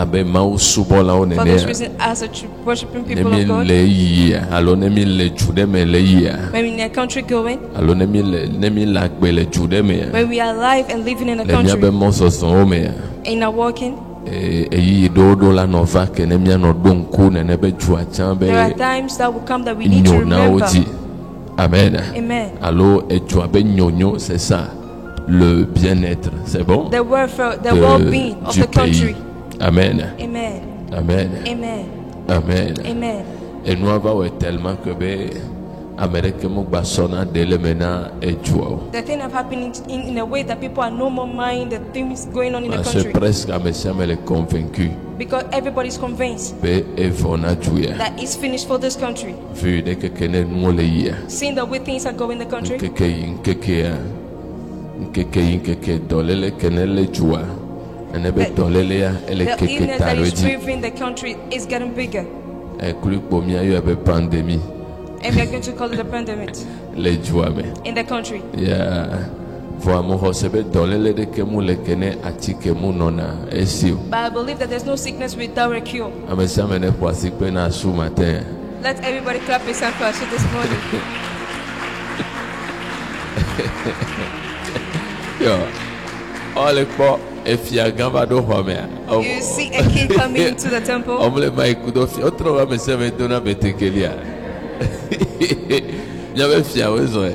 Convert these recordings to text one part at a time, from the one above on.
abe mau subola o For nene this reason, as a worshiping people nemi of God, le yi alo nemi le jude me le yi when we're in a country going, alo nemi la gbe le jude me when we are alive and living in a le mia be country, mo soso o me in our walking, eyi dodo la no va ke ne mia no donku nene be ju achan be there are times that will come that we need to nyona remember. oji amen Amen. alo eju abe nyonyo c'est ça le bien-être c'est bon The welfare, the well-being of du the country. pays amen Amen. amen Amen. amen Amen. et nous avons tellement que be Amérique mo gba sona dele mena eju o The thing have happened in a way that people are no more mind the things going on in the parce country, presque amesiame le convaincu because everybody's convinced be evona juya that it's finished for this country. vu de que kene no le yi Seeing the way things are going in the country, nkeke dolele kenele jua enebe dolele ya ele the keke illness that is taroji grieving the country is getting bigger, ekuripo mi ayo ebe pandemi and we're going to call it a pandemic le jua me in the country. ya vo amoho sebe dolele de kemu le kene atike mu nona esio But I believe that there's no sickness without a cure. amesiame ne poasi pe na su matin Let everybody clap his hands for us this morning. yo ole po efia gamba do home You see a king coming into the temple. omle mai kudo fi otro wa meseme dona betekelia nyabe fia wezo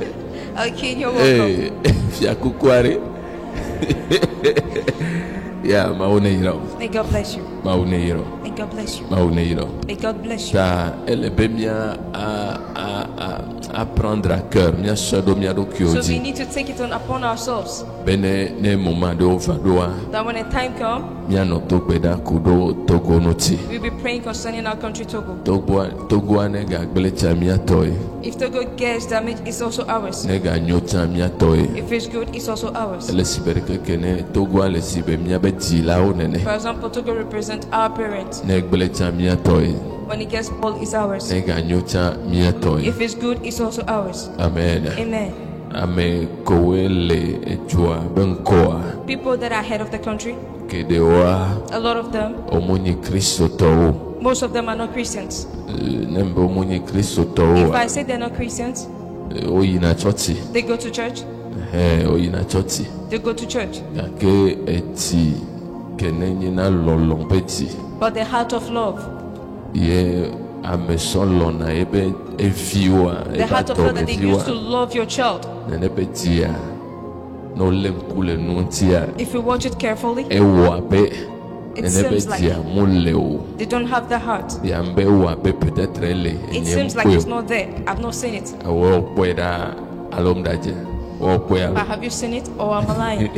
A king, you're welcome. fia kukware ya maune yiro May God bless you. maune yiro May God bless you. maune yiro May God bless you. ta ele be mia a prendre à cœur mia sodo mia do So we kyoji need to take it on upon ourselves bene ne moment do vadoa that when the time comes, mia no to peda kudo togo noti we'll be praying concerning our country, Togo. togo ne ga gbelecha mia toy If Togo gets damage, it's also ours. ne ga nyota mia toy If it's good, it's also ours. ele sibereke kene togo ale sibe mia be dila o nene For example, Togo represents our parents. ne gbelecha mia toy When it gets old, it's ours. ne ga nyota mia toy If it's good, it's also ours. amen Amen. ame kowele ejua benkoa People that are head of the country, kedewa a lot of them, omonyi kristo to most of them are not Christians. nembe omonyi kristo If to I say they're not Christians, oyina choti they go to church. oyina choti They go to church. yake eti kenenyi na lolong beti But the heart of love, ye amesolo na ebe eviwa the heart of love that they use to eviwa love your child, nene betia no lemkule nuntia if you watch it carefully, ewo abe it nene seems like betia muleo they don't have the heart. yambe ewo abe peut-être ele It seems like it's not there. I've not seen it. awo kweda alomdaje wo But kweda have you seen it or am I lying?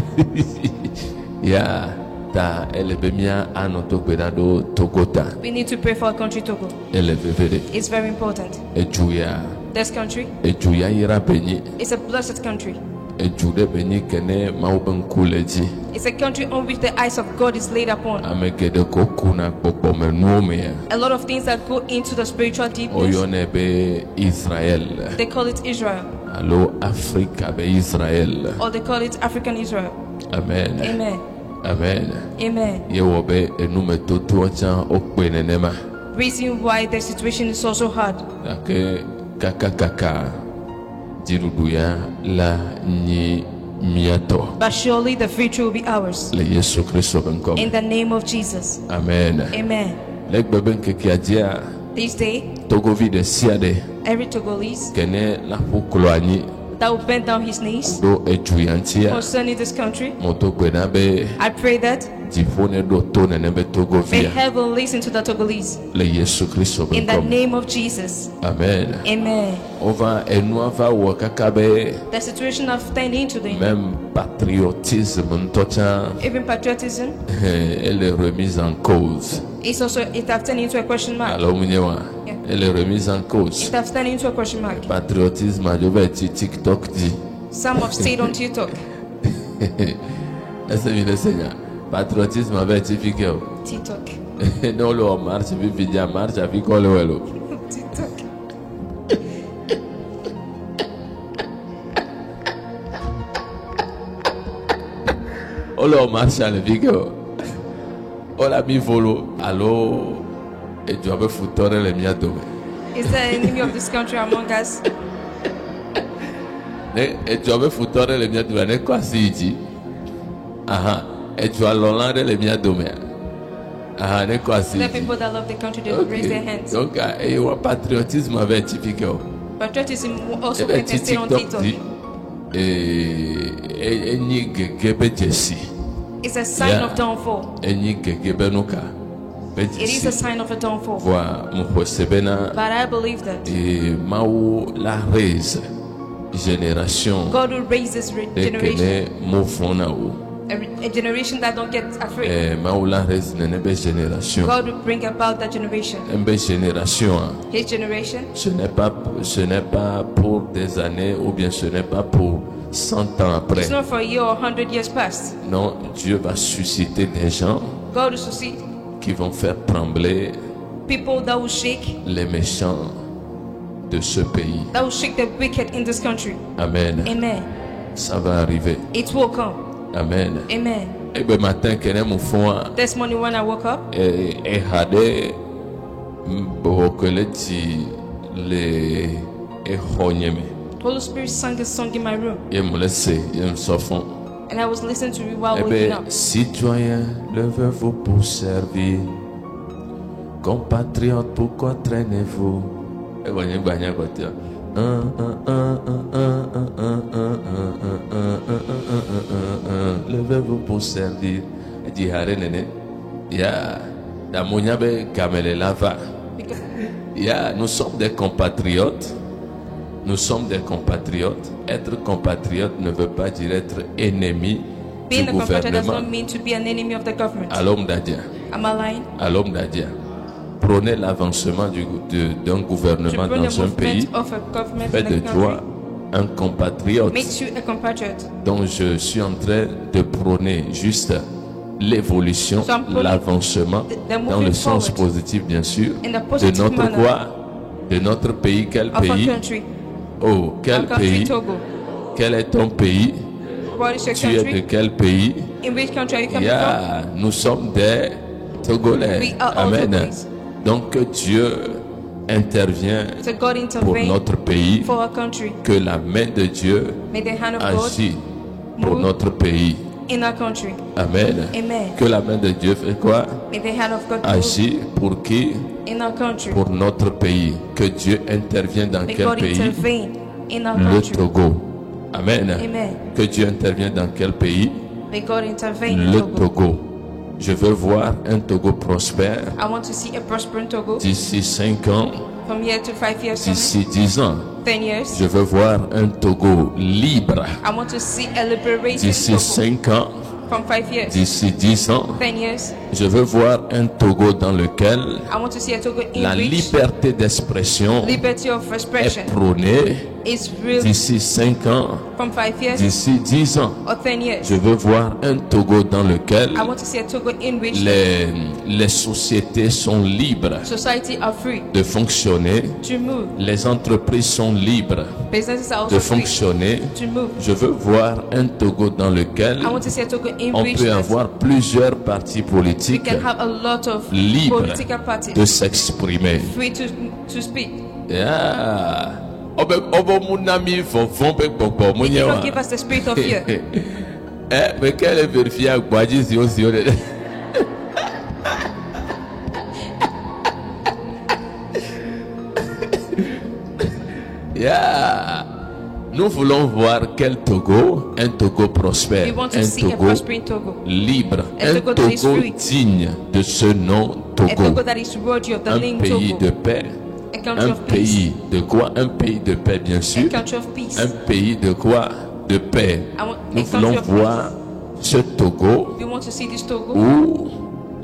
ya ta elebemia anoto kweda do togota We need to pray for our country, Togo. elevevere It's very important. ejuya This country ejuya yira benyi is a blessed country. ejude benyi kene maubenkuleji It's a country on which the eyes of God is laid upon. amegede kokuna kpokpomenuome ya A lot of things that go into the spiritual deepness, oyone be Israel they call it Israel, alo Afrika be Israel or they call it African Israel. amen Amen. amen Amen. yewo be enume totu ocha okpe nenema Reason why the situation is also hard. ake kaka jirudu ya la nyi miato But surely the victory will be ours. le Yesu Kristo benkom In the name of Jesus. amen Amen. legbebe nkeke ajia This day, togo vide siade every Togolese kene la puklo anyi that will bend down his knees do ejuyantia concerning this country, moto kwena be I pray that jifone do to nene be togo may via heaven listen to the Togolese. le Yesu Kristo In the benkom name of Jesus. amen Amen. ova enuava wo kaka be The situation I've turned into the même patriotisme ntocha even patriotism elle est remise en cause is also it have turned into a question mark. alors munyewa Yeah. elle est remise en cause It have turned into a question mark. patriotisme ajobe ti TikTok dit Some have stayed on TikTok. ese mi le seigneur patriotisme avec ti fike TikTok. no lo marche vi vidia marche vi kole welo TikTok. olo marche le fike Ola mi volo. Allo. Et tu avais foutu les miens dome. Is there an enemy of this country among us? Et tu avais foutu les miens dome. Ne quoi si dit? Aha. Et tu as l'hollande les miens dome. Aha. Ne quoi si The dit? people that love the country, they raise their hands. Donc, et le patriotisme avait typique. Patriotism also Et contested on TikTok dit. TikTok. Et ni gebe Jesse. It's a sign Yeah. of downfall. Et ni gebe nuka. It is a sign of a downfall. Voilà, mon sebena. But I believe that Et Mao la raise génération God will raise this de generation, kene mofona ou a generation that don't get afraid. Mao la raise nebe génération God will bring about that generation. nebe génération His generation, ce n'est pas pour des années ou bien ce n'est pas pour 100 ans après. it's not for a year or 100 years past. Non, Dieu va susciter des gens God will succeed qui vont faire trembler people that will shake, les méchants de ce pays. that will shake the wicked in this country. Amen. Amen. Ça va arriver. It will come. Amen. Amen. Et ben matin kene mo fond This morning when I woke up, et hade bokele ti le e honyeme Holy Spirit sang a song in my room, ye mo laisse ye sofon and I was listening to it while et waking ben up. citoyens levez-vous pour servir, compatriotes pourquoi traînez-vous et voyez gagner côté levez-vous pour servir et dit hare nene ya da monya be kamele lava Because ya nous sommes des compatriotes. Nous sommes des compatriotes. Être compatriote ne veut pas dire être ennemi being du a compatriot does gouvernement. not mean to be an enemy of the government. À l'homme d'Adia. Am I lying? À l'homme d'Adia. Prenez l'avancement d'un To gouvernement bring dans the un pays. movement of a government Fait in de a country toi un compatriote. makes you a compatriot. Donc je suis en train de prôner juste l'évolution, So I'm putting l'avancement the dans moving le sens forward positif bien sûr in a de positive notre manner quoi, de notre pays. Quel of pays? our country. Oh, quel Our country, pays? Togo. Quel est ton pays? What is your Tu es de country? quel pays? In which country are you coming Yeah, nous sommes des Togolais. We are all Amen. Togolese. Donc que Dieu intervient from? So God pour intervene notre pays, for our country. que la main de Dieu May the hand of God agit pour move notre pays. in our country. Amen. Amen. Que la main de Dieu fait quoi? May the hand of God move Agit pour qui? in our country. Pour notre pays. Que Dieu intervienne dans May quel God pays? intervene in our Le country. Togo. Amen. Amen. Que Dieu intervienne dans quel pays? May God intervene in Le Togo. Togo. Je veux voir un Togo prospère I want to see a prospering Togo d'ici 5 ans, from here to 5 years from d'ici 10 ans. now, 10 years. Je veux voir un Togo libre I want to see a liberated d'ici Togo 5 ans, from 5 years, d'ici 10 ans. 10 years. Je veux voir un Togo dans lequel I want to see a Togo in la which liberté d'expression liberty of expression est prônée is real d'ici 5 ans, from 5 years d'ici 10 ans. or 10 years. Je veux voir un Togo dans lequel I want to see a Togo in which les sociétés sont libres society are free de fonctionner, to move. les entreprises sont libres Businesses are de also free fonctionner. to move. Je veux voir un Togo dans lequel I want to see a Togo in on which peut avoir plusieurs partis we politiques can have a lot of libres political parties de s'exprimer. free to speak. Yeah. Obo munami fofon pe gbogbo He did munyewa. not give us the spirit of fear. Mais quelle est vérifiée à Gwadji si aussi Yeah. Nous voulons voir quel Togo, un Togo prospère, We want to un see a Togo prospering Togo. libre, A un Togo that is Togo free. digne de ce nom A Togo, Togo that is worthy of the un name pays Togo. de paix, A country un of peace. pays de quoi? Un pays de paix bien A sûr, country of peace. un pays de quoi? De paix. I want Nous a country voulons of voir ce Togo We want to see this Togo où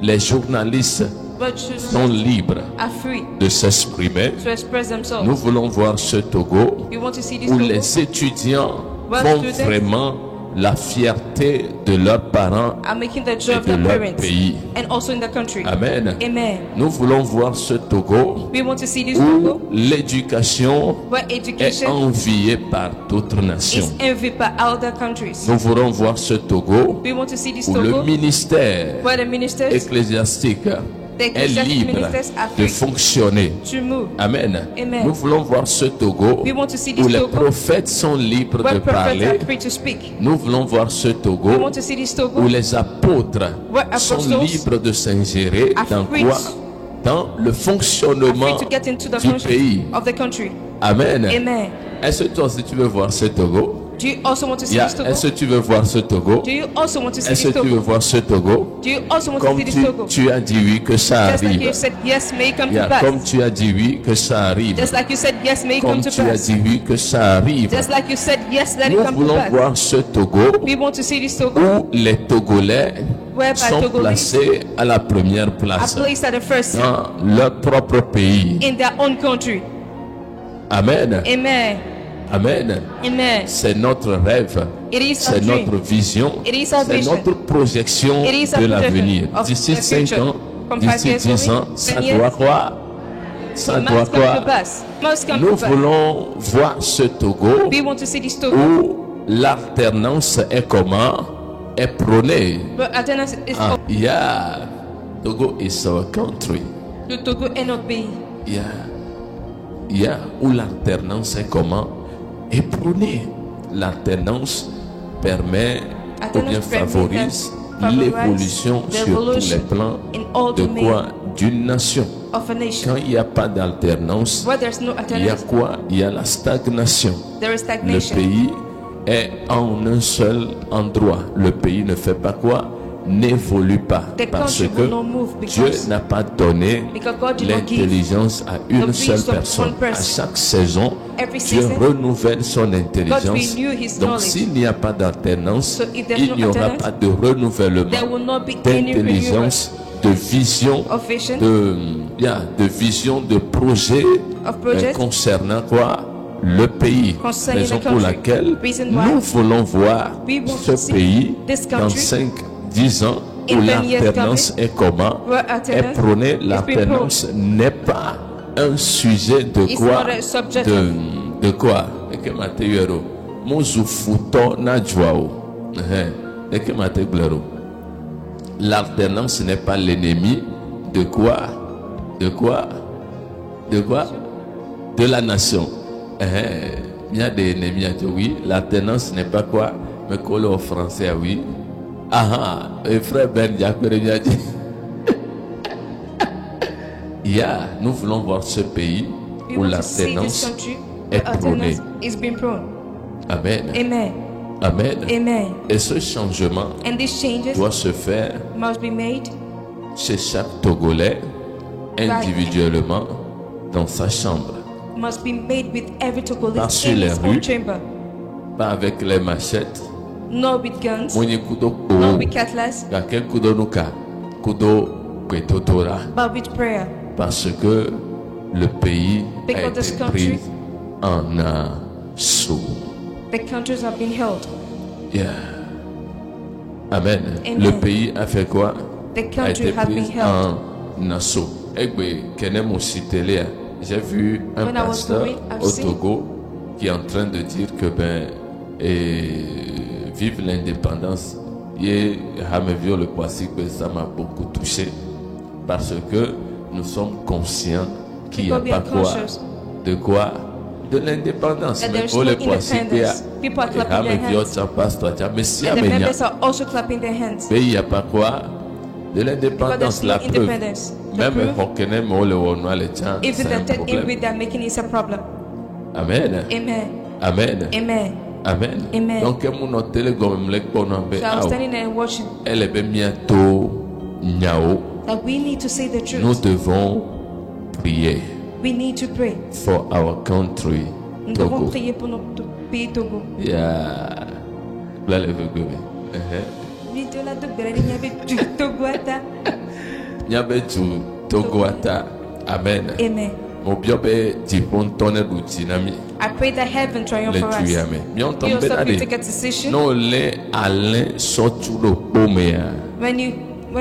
les journalistes where sont children libres are free de s'exprimer. to express themselves. Nous voulons voir ce Togo We want to see this où Togo les étudiants Well, vont students vraiment la fierté de leurs parents are making the joy et of de their leur parents pays. and also in the country. Amen. Amen. Nous voulons voir ce Togo We want to see this où Togo l'éducation where est education enviée par d'autres nations. is envied by other countries. Nous voulons voir ce Togo We want to see this où le Togo ministère where the ministers ecclésiastique the est ecclesiastic libre ministers are de free fonctionner. to move. Amen. Amen. Nous voulons voir ce Togo We want to see this où les Togo prophètes sont libres de where prophets parler. are free to speak. Nous voulons voir ce We Togo want to see this où Togo les apôtres where sont apostles libres de s'ingérer are dans free quoi? to- Dans le are fonctionnement free to get into the du function pays. of the country. Amen. Amen. Est-ce que toi aussi tu veux voir ce Togo? Do you also want to see Yeah. this Togo? Est-ce que tu veux voir ce Togo? Do you also want to see Est-ce this que tu veux Togo? voir ce Togo? Do you also want to Comme see this Togo? tu as dit oui que ça Just like you arrive. said yes, may it come Yeah. to pass. Comme tu as dit oui que ça arrive. Just like you said yes, may it Comme come to tu as pass. dit oui que ça arrive. Just like you said yes, let it Nous come to voulons pass. voir ce Togo We want to see this Togo où les Togolais whereby sont Togolese placés à la première are place placed at the first seat dans leur propre pays. in their own country. Amen. Amen. Amen. Amen. C'est notre rêve. It is our C'est dream. notre vision. It is our C'est vision. notre projection It is our de projection l'avenir. of D'ici the 5 future. ans, From 5 d'ici years 10 ans, away, ça 10 years, doit quoi? Ça It doit must come to quoi? pass. Must come Nous to pass. voulons voir ce Togo We want to see this Togo où l'alternance est comment? Est prônée. where attendance is Ah, yeah. Togo is our country. the Togo and not be. Yeah. Où l'alternance est comment? Est prônée. L'alternance permet ou Alternance bien permet favorise favorize l'évolution the sur tous les evolution plans in all de domains quoi? D'une nation. of a nation. Quand il n'y a pas d'alternance, Where there's no il y a alternance, quoi? Il y a la stagnation. there is Le stagnation. pays est en un seul endroit. Le pays ne fait pas quoi? N'évolue pas. The Parce country que will not move Dieu because n'a pas donné God did not give l'intelligence à une the seule wisdom to personne. one person. À chaque saison, Every Dieu season, renouvelle son intelligence. renew his Donc knowledge. s'il n'y a pas d'alternance, So if there's il no n'y aura alternance, pas de renouvellement there will not be any renewal d'intelligence, de vision, of vision, de vision, de projet of project concernant quoi? Le pays. concerning Raison the pour country. laquelle Reason why nous voulons voir we want ce to see pays this dans country 5-10 ans où in 10 years l'alternance est comment? where Est alternance prônée. is being L'alternance n'est pas un sujet de It's quoi? not a subject De quoi? Eke mate yero. Mozu futo na joao. Eke mate glero. L'alternance n'est pas l'ennemi de quoi? De quoi? De quoi? De la nation. Il y a des ennemis à dire oui. L'alternance n'est pas quoi? Mais coller au français, oui. Ah, et frère Ben Diakere a dit. Nous voulons voir ce pays we où want to see this l'alternance country est where prônée. alternance is being prone. Amen. Amen. Amen. Amen. Et ce changement And these changes doit se faire must be made chez chaque Togolais individuellement dans sa chambre. must be made with every Pas Togolese sur in les his rues. own chamber. Pas avec les machettes. Not with guns, Mwenye kudo not ko. with cutlass, Kake kudo nuka. Kudo kwetotora. but with prayer. Parce que le pays a Because this été country- pris en assaut. The countries have been held. Yeah. Amen. Amen. Le pays a fait quoi? The A country été have been pris held. en assaut. Egbe, kenem ositele, j'ai vu un When I was pasteur going, I've au seen- Togo qui est en train de dire que vive l'indépendance. Et Hamevio le Poissy, que ça m'a beaucoup touché parce que nous sommes conscients qu'il n'y a People pas be quoi, conscious de quoi, de l'indépendance. that Mais there's pour no le Poissy, independence. People are clapping their Hamevio, hands. ça passe toi, mais si And the Amenia, members are also clapping their hands. mais il n'y a pas quoi, de Because l'indépendance, there's no la preuve. independence. The Même proof, Hokene Mole Wonoa le Tchan, if c'est the un third in problème. which they're making is a problem. Amen. Amen. Amen. Amen. Amen. Amen. Donc, mon hôtel comme le konombe, So I was standing there and watching elle est bientôt nyao. that we need to say the Nous truth. devons prier We need to pray. for our country, Nous devons Togo. prier pour notre pays Togo. Yeah. Là, le veut gommer. Nidola Togbere ni nyabe tu Togo ata. Nyabe tu Togo ata. Amen. Amen. Mobiobe Tipontone Dutinami. I pray that heaven triumph Le for us. tuyame. You Mionton yourself, you take a Benade. decision. No le ale sotulo pomea. When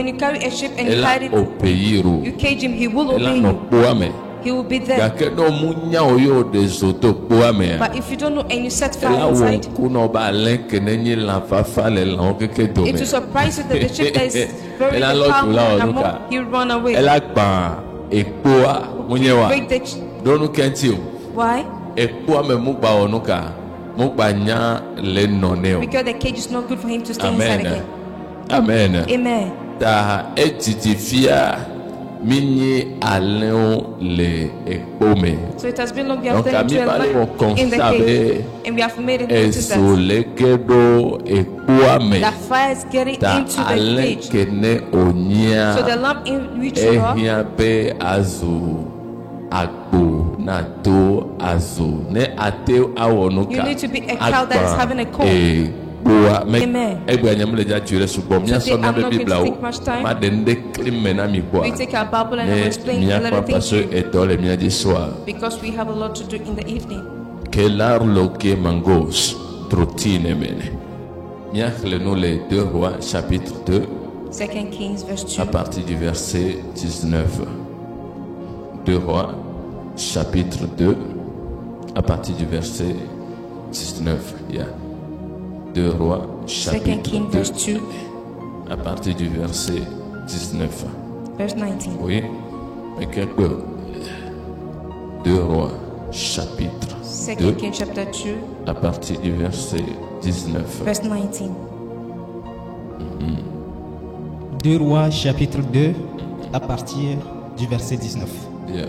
you carry a ship and you Ela hide it, opeiru. you cage him, he will Ela obey no you. poame. He will be there. Gake no munya oyo de zoto poame. But if you don't know and you set fire Ela inside, wonkuno ba lenke nenye la fafa le la okeke dome. it will surprise you that the ship that is very Ela lo powerful tula and onuka. more, he'll run away. Ela gba ekpoa munyewa. Break the Donu kenti o. Why? Ekpoa me mugba onuka. Mugba nya le noneo. Because the cage is not good for him to stay inside Amen. again. Amen. Amen. Ta ejitifia minye aleo le ekpome. So it has been long we have Donc turned into a ami life bale in the constabe cage, and we have made it notice that esolekedo ekpoame. the fire is getting Ta into the cage. alekene So the onia lamp in which you are, ehia be azu agbo na do azu ne ate awonuka. you need to be a cow that is having a cold. Amen. Egbe anyam le ja tire sugbon mi aso na I'm be not going to bibla take o much time. ma de nde klime na mi kwa We take our Bible and I will ne explain mi a akwa little thing paso eto le mi adi soa because we have a lot to do in the evening. kelar loke mangos trotine mene mi akhle nous les 2 rois chapitre 2 2 Kings verse 2. à partir du verset 19. 2 rois chapitre 2 à partir du verset 19. Yeah. 2 rois 2 chapitre Kings 2 verse 2 à partir du verset 19. verse 19. Oui, mais quelque 2 rois chapitre 2 2 Kings chapter 2 à partir du verset 19. verse 19. 2 Rois chapitre 2 à partir du verset 19. Yeah,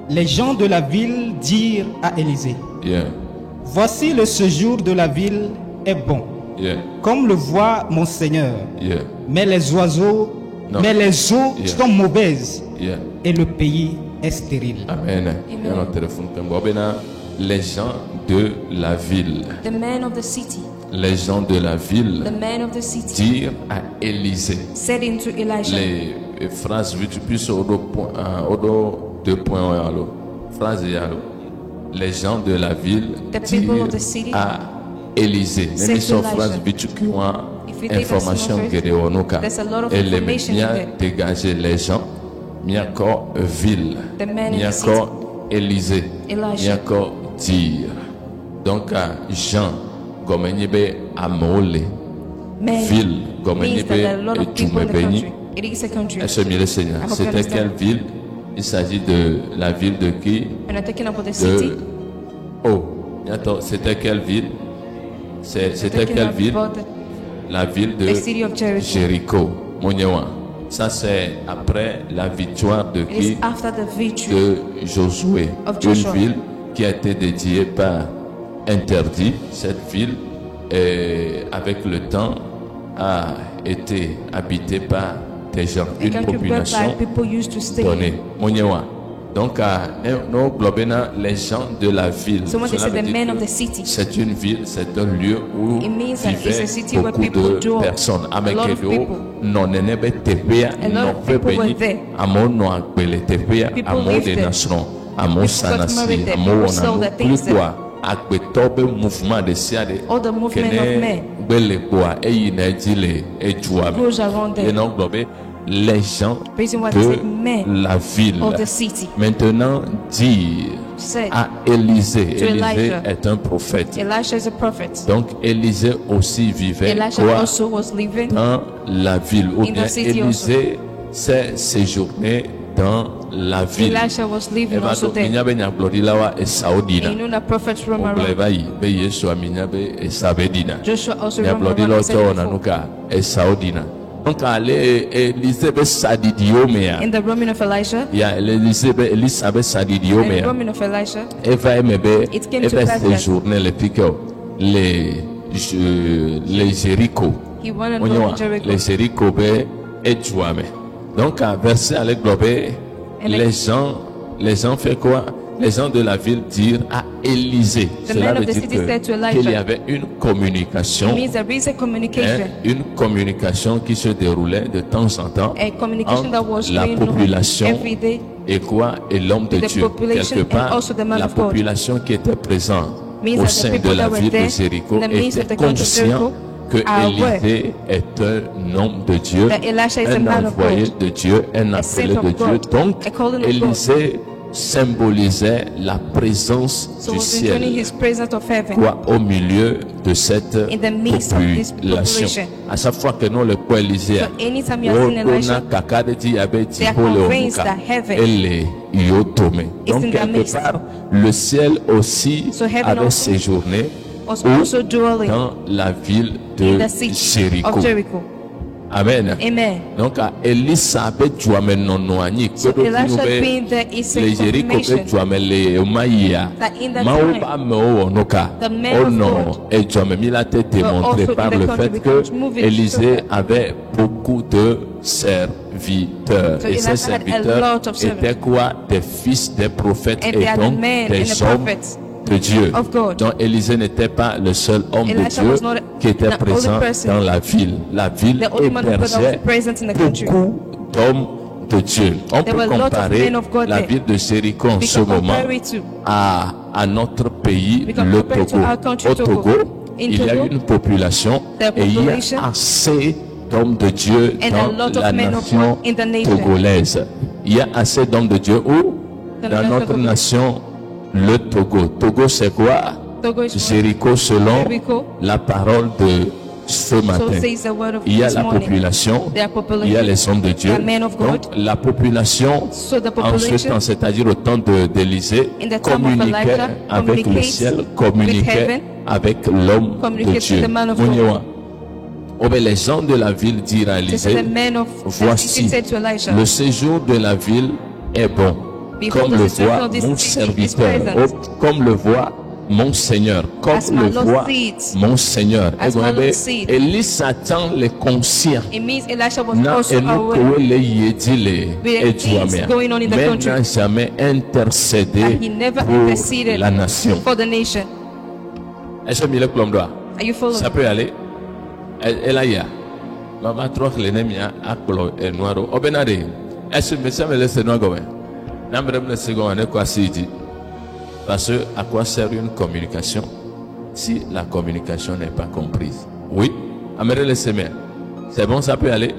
Les gens de la ville dirent à Élisée, yeah, voici le séjour de la ville est bon, yeah, comme le voit mon Seigneur, yeah, mais les oiseaux, Non. mais les eaux Yeah. sont mauvaises yeah. et le pays est stérile. Amen. Il y a notre téléphone comme bon, ben, les gens de la ville, The man of the city, les gens de la the ville man of the city dirent à Élisée. said into Elisha, Les phrases vite plus au deux points alors phrase alors les gens de la ville The people of dirent the city à Élisée said même to sur Elisha. phrase vite qui ont If you take information that small que de onoka there's a lot of et les information in bien there. dégager les gens miako ville The man in the miako Élisée Elisha. miako dire donc Jean gomenyebe amole man ville comme means that there are a lot of people in the béni. country. It is a country. Est-ce que le Seigneur, I hope you c'était understand. quelle ville? Il s'agit de la ville de qui? When I'm talking about the city, De oh, attends, c'était quelle ville? C'était talking quelle ville? about La ville de the city of Jericho. Jéricho, Monyewa. Ça c'est après la victoire de It is qui? after the victory. De Josué. Of Une Joshua. ville qui a été dédiée par interdit. Cette ville, avec le temps, a été habitée par des gens, A une country population whereby people used to stay. donnée. Monyewa. Donc, nous globena les gens de la ville. So when they Cela say veut the dire men que of the city, c'est une ville, c'est un lieu où It means that it's a vivaient city where beaucoup people de dwell. personnes. A lot of Amekedo, people. non nenebe tepea, A lot non of people febeni, were there. amo no agbele tepea, People amo lived de there. national, amo got sanasi, married there. amo People sold wonanu, their things there. kulukwa, agbetobe mouvement de siade, All the movement of men gbele kwa, eyi na ejile, ejuame. goes around Et there. non globé, les gens Reason why they say de men la ville. of the city Maintenant, dire said, à Élisée. To Élisée Elijah. est un prophète. Elisha is a prophet. Donc, Élisée aussi vivait Elisha quoi also was living dans la ville. Ou In the bien city Élisée s'est séjourné dans la ville. Elisha was living Eva also do there. minyabe nyaglorilawa e Saudina. And you know that prophets roam around. Obleva yi be Yesu aminyabe e Sabedina. Joshua also roamed around. Nyaglorila I said oto before. onanuka e Saudina. Donc, Élisée be sadidiomea. In the roaming of Elisha, Ya Elisabeth and the sadidiomea. roaming of Elisha, Eva emebe It came to eva pass that- séjourner le piqueur les Jéricho. he went and Onyewa, roamed Jericho. les Jéricho be ejuame. Donc à verset à l'englobé, And les gens fait quoi? Les gens de la ville dirent à Élisée. The Cela men of veut the dire city said to Elijah. qu'il y avait une communication, It means there is a communication. une communication qui se déroulait de temps en temps A communication that was entre la going on population every day et quoi? Et l'homme de The Dieu. population Quelque part, and also the man la of God. population qui était présente Means au that the sein de people la that were ville de there, Jéricho in the midst of était the country of conscient Jericho, que are aware Élisée est un homme de Dieu, that Elisha is a un man of envoyé God, de Dieu, un a appelé saint de of Dieu. God, Donc, a calling of Élisée symbolisait la présence So du was returning ciel his presence of heaven. quoi, au milieu de cette In the midst of this population. population. À chaque fois que nous le quoi Élisée, So anytime you are seeing Elisha, they are convinced that heaven is donc in their quelque midst. part, le ciel aussi So heaven avait also séjourné was also dwelling dans la ville in de the city Jéricho. of Jericho. Amen. Amen. Donc à Elisabeth Jouame nonoani So Elisha being there is a les Jéricho confirmation que Jouame le Maïa that in that Maoba time, meo noka the man of non God et Jouame mi l'a été démontré also par in the le country fait because que moving Élisée so avait beaucoup de serviteurs So et ces Elisha had a serviteurs lot of servants. étaient quoi? Des fils des prophètes And et they are the donc men des and the hommes prophets de Dieu. of God. Donc Élisée n'était pas le seul homme Elisha de Dieu was not qui était the only présent person. dans la ville. La ville The only man of God that was hébergeait present in the country. beaucoup d'hommes de Dieu. On There peut were a lot of comparer men of God la there. ville de Jéricho en We ce can moment compare it to à notre pays, We can le compare it to Togo. our country, Au Togo. Togo, In il y a Togo, une population the et il y population a assez d'hommes de Dieu and a dans lot of la men of nation God in the nation. togolaise. Il y a assez d'hommes de Dieu où? The Dans nation notre Togo. nation, le Togo. Togo, c'est quoi? Togo is Jéricho selon Jericho. la parole de ce So matin. says the word of Il y a this la morning. population, There are il y a population, les hommes de Dieu. there are men of God. Donc la population, So the en ce population temps, c'est-à-dire au temps d'Élisée, in the time of communiquait Elijah avec le communicates ciel, with communiquait heaven, avec l'homme de communicates with Dieu. the man of Mounyewa. God. Oh, mais les gens de la ville dirent à This is Élisée, the man of voici, he said to Elisha, le séjour de la ville est bon, Behold, comme the le situation voit of this mon city is serviteur, present. oh, comme le voit mon Seigneur, comme As my le Lord voit sees. mon Seigneur. As my Lord sees. Élie Satan les conscient. it means Elisha was Na also enu aware kowe le yedile With the things Edouamea, going on in the mais country. n'a jamais intercédé that he never pour interceded la nation. for the nation. Est-ce que Mille Plomdoa, Are you following? ça peut aller? Elle a ya. Maman trop l'énémia a clo et noiro. Obenade. Est-ce que ça me laisse noir gomme? N'ambrem le second année quoi si dit. Parce que à quoi sert une communication si la communication n'est pas comprise? Oui. Amère le semer. C'est bon, ça peut aller?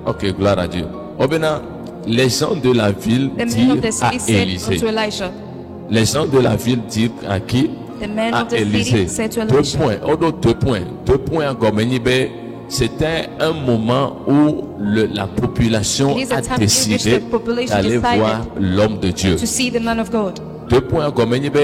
Ok, gloire à Dieu. Obena, les gens de la ville The man dirent of the à city said Élisée. unto Elisha, Les gens de la ville dirent à qui? the man À of the Élisée. city said to 2 Elisha, points. Oh, non, 2 points. 2 points à Gomenibe. C'était un moment où la population It is a a time in which décidé the population d'aller decided voir l'homme de Dieu. to see the man of God. 2 points à Gomenibe.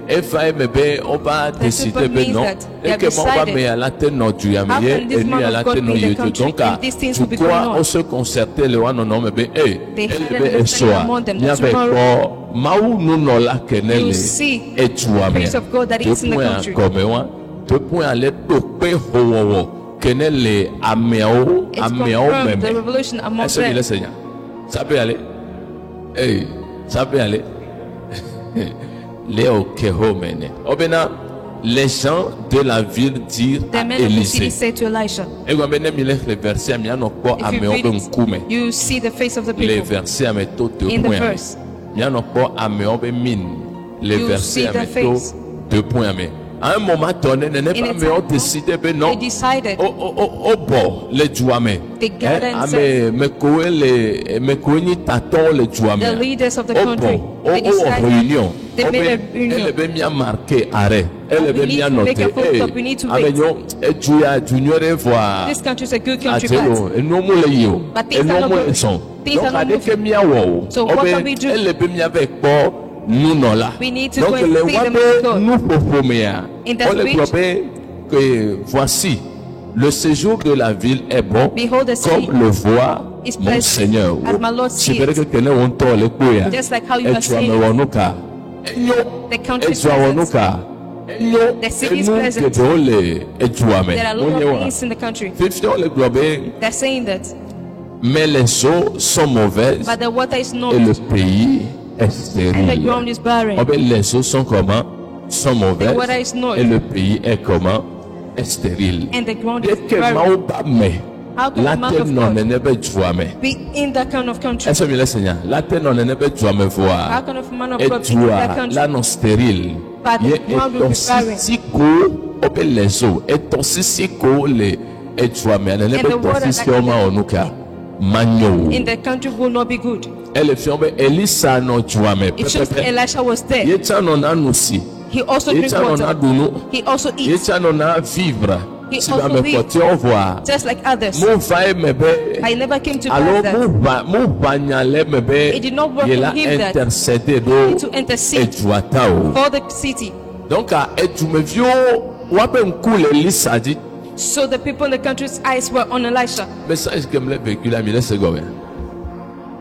FAMB, on va décider, simple mais means non. that they Et have que mon va decided, me à la tête non du how yamier, can this et nous man à of la God tête be non in the yétu. country Donc, and these things will be pourquoi going on? on se concertait le one non, mais ben, They elle had be an understanding esoa. among them Il y that avait tomorrow quoi, maou nous non la kenele, you see et tu as the grace of God that is in the country. comme moi, 2 points à l'aide de paix, kenele, améo, It's améo confirmed the même. revolution among Est-ce que them. le Seigneur? Ça peut aller? Hey, ça peut aller? Léo Kehomene. Obena, les gens de la ville dirent The à man of the city Élisée. said to Elisha, Et quand même, il est le verset, il y a un peu à if me you read enkume. it, you see the face of the Les people. versets à me to 2 In the points. verse. Il y a un peu à me enkume mine. Les You versets see à the me to face. 2 points. À un moment donné, ne n'est In pas a me time, décidé, mais non. They decided Au bon, les jouamés. They gathered and said, Me koeni taton les jouamés. the leaders of the Au country, bon, they decided, réunion. they made a Elle reunion. est bien marqué arrêt. Elle est we need bien to make notée. a full stop. We need to wait. Amenyo, et tu as junior voir. This country is a good country, Atelo, but eno mo le yo. But things are Eno not mo moving. le son. Things Donc are not ade ke moving. mia wo. So what can we do? Elle est bien avec po nous non là. We need to Donc go and le see the man of wabe God. nous popomea. In the On le speech, probait que voici le séjour de la ville est bon Behold, the city comme le voit is mon pleasant, Seigneur. as my Lord Si sees. vrai que kene on to le koya. Just like how you Et are tu as saying, me wonuka. Enyo. the country Et is tu as pleasant. wonuka. Enyo. The city is Enu pleasant. que dole et tu as me. There are a lot Onyewa. of things in the country. Fifty on le globe. They're saying that, Mais les eaux sont mauvaises but the water is not, et le pays est and the stérile. ground is barren. Oh, ben, les eaux sont comment? Sont mauvaises The water is not. et le pays est comment? Est stérile. And the ground Dès is que barren. Mao ba me, How can la a man te of nɔ God nene be dua me. be in that kind of country? Est-ce que mi le Seigneur? La te nɔ nene be dua me How voa. can a man of Et God be in that dua country? la nɔ stérile. But Ye the ground will be barren. etɔsisi ko obe lezo. Etɔsisi ko le edua me. Nene And be the water tɔsisi that ɔma is ɔnuka. Manyo. in the country will not be good. Elle fiɔn be Elisa nɔ dua me. It shows that Elisha was there. Ye tsa nɔ na nusi. He also Ye drinks tsa nɔ na water. dunu. He also Ye eats, tsa nɔ na vivre. He Si also ba me lives. kɔtɛ ɔvoa. just like others. Mo va ye me be. I never came to Alors pass that. mo va nyalɛ me be. It did not work Yela for him that intercéder do to intercede eduata o. for the city. Donc a edumeviwo wa be nku le Elisa dzi. So the people in the country's eyes were on Elisha. Message que me le véhicule a mi le segome.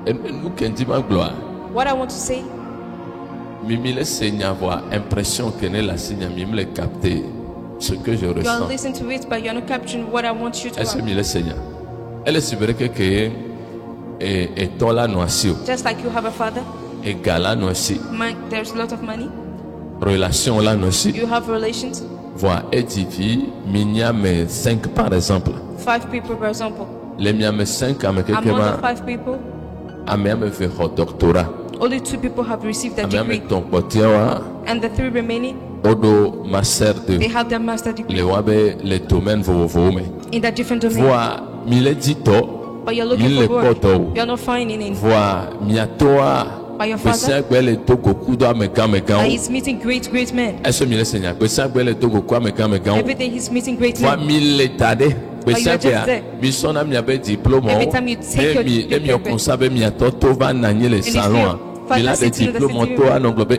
Et nous kendi ma gloire. What I want to say, Mimi le Seigneur voit impression que ne la Seigneur mi me le capter ce que je you are ressens. listening to it, but you are not capturing what I want you to Est-ce que have. mi le Seigneur? Elle est vrai que et ton la noisio Just like you have a father, et gala noisi there's a lot of money, relation la noisi you have relations, voit edifi minyame 5 par exemple. 5 people, for example. Les miame 5 ame Among the kekema 5 people, ame fait hot doctorat. only 2 people have received a Ame degree, ton potiwa and the 3 remaining, odo master they de have their master degree le wabe le domaine vovovo me. in that different domain. Voit mile dito But you're looking mile for work, poto. you're not finding it. Voit miatoa By your father, Besa gbele togo kudo amekan that mekan. he's meeting great men. Est-ce que mi le Seigneur? Besa gbele togo ku amekan mekan. Every day he's meeting great Voit men. mille tade. Besa you're just gbea there. mi sona mi abe diplôme. Every time you take your mi paper, konsabe mi ato va nanye le if salon. you find Mi la a de sitting in the diplôme sitting to room, anonglobe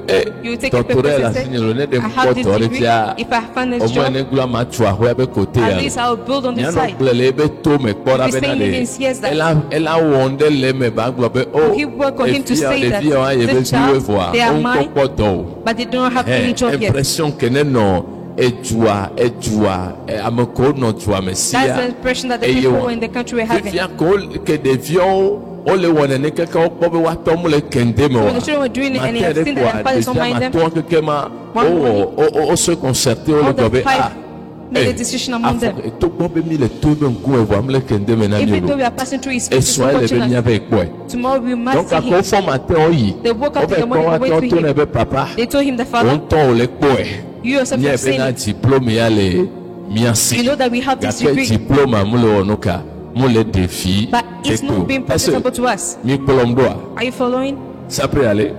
you take your doctorat papers la and say, signe le ne de I have this mpoto degree. retia. If I find Au this moins job, ne gloire ma tua ho abe côté at ya. least I'll build on the Nyano side. glele be to me kpora If be he's na saying de. even hears that, Ela wonde le me ba globe oh. he work on him to say that this this child, they are mine, but they don't have any job yet. Impression que ne no ejua ameko no jua mesia. That's the impression that the people in the country were having. Vivia ko que devions o le wona ne keke o kpo be wa to mu le kende me So wa. the children were doing it and they have seen that their fathers don't mind them. To keke ma One morning, o se concerter o le all the gobe 5 made a decision among them. to kpo be mi le to be nku e wa mu le kende me na Even ni though we lo. are passing through his E space, so ele be mi ave ekpo e. tomorrow we must Donc see à him. quoi formater o yi. They woke up O in be the ko morning wa and went to to to ne him. be papa. They told him, the On father, to o le kpo e. you yourself Ni have ebe seen na it. diplôme ya le miasi. You know that we have this Gake degree, diplôme amule onuka mule défi. but it's not being profitable to us. Mi kpolom doa. Are you following? Ça peut aller.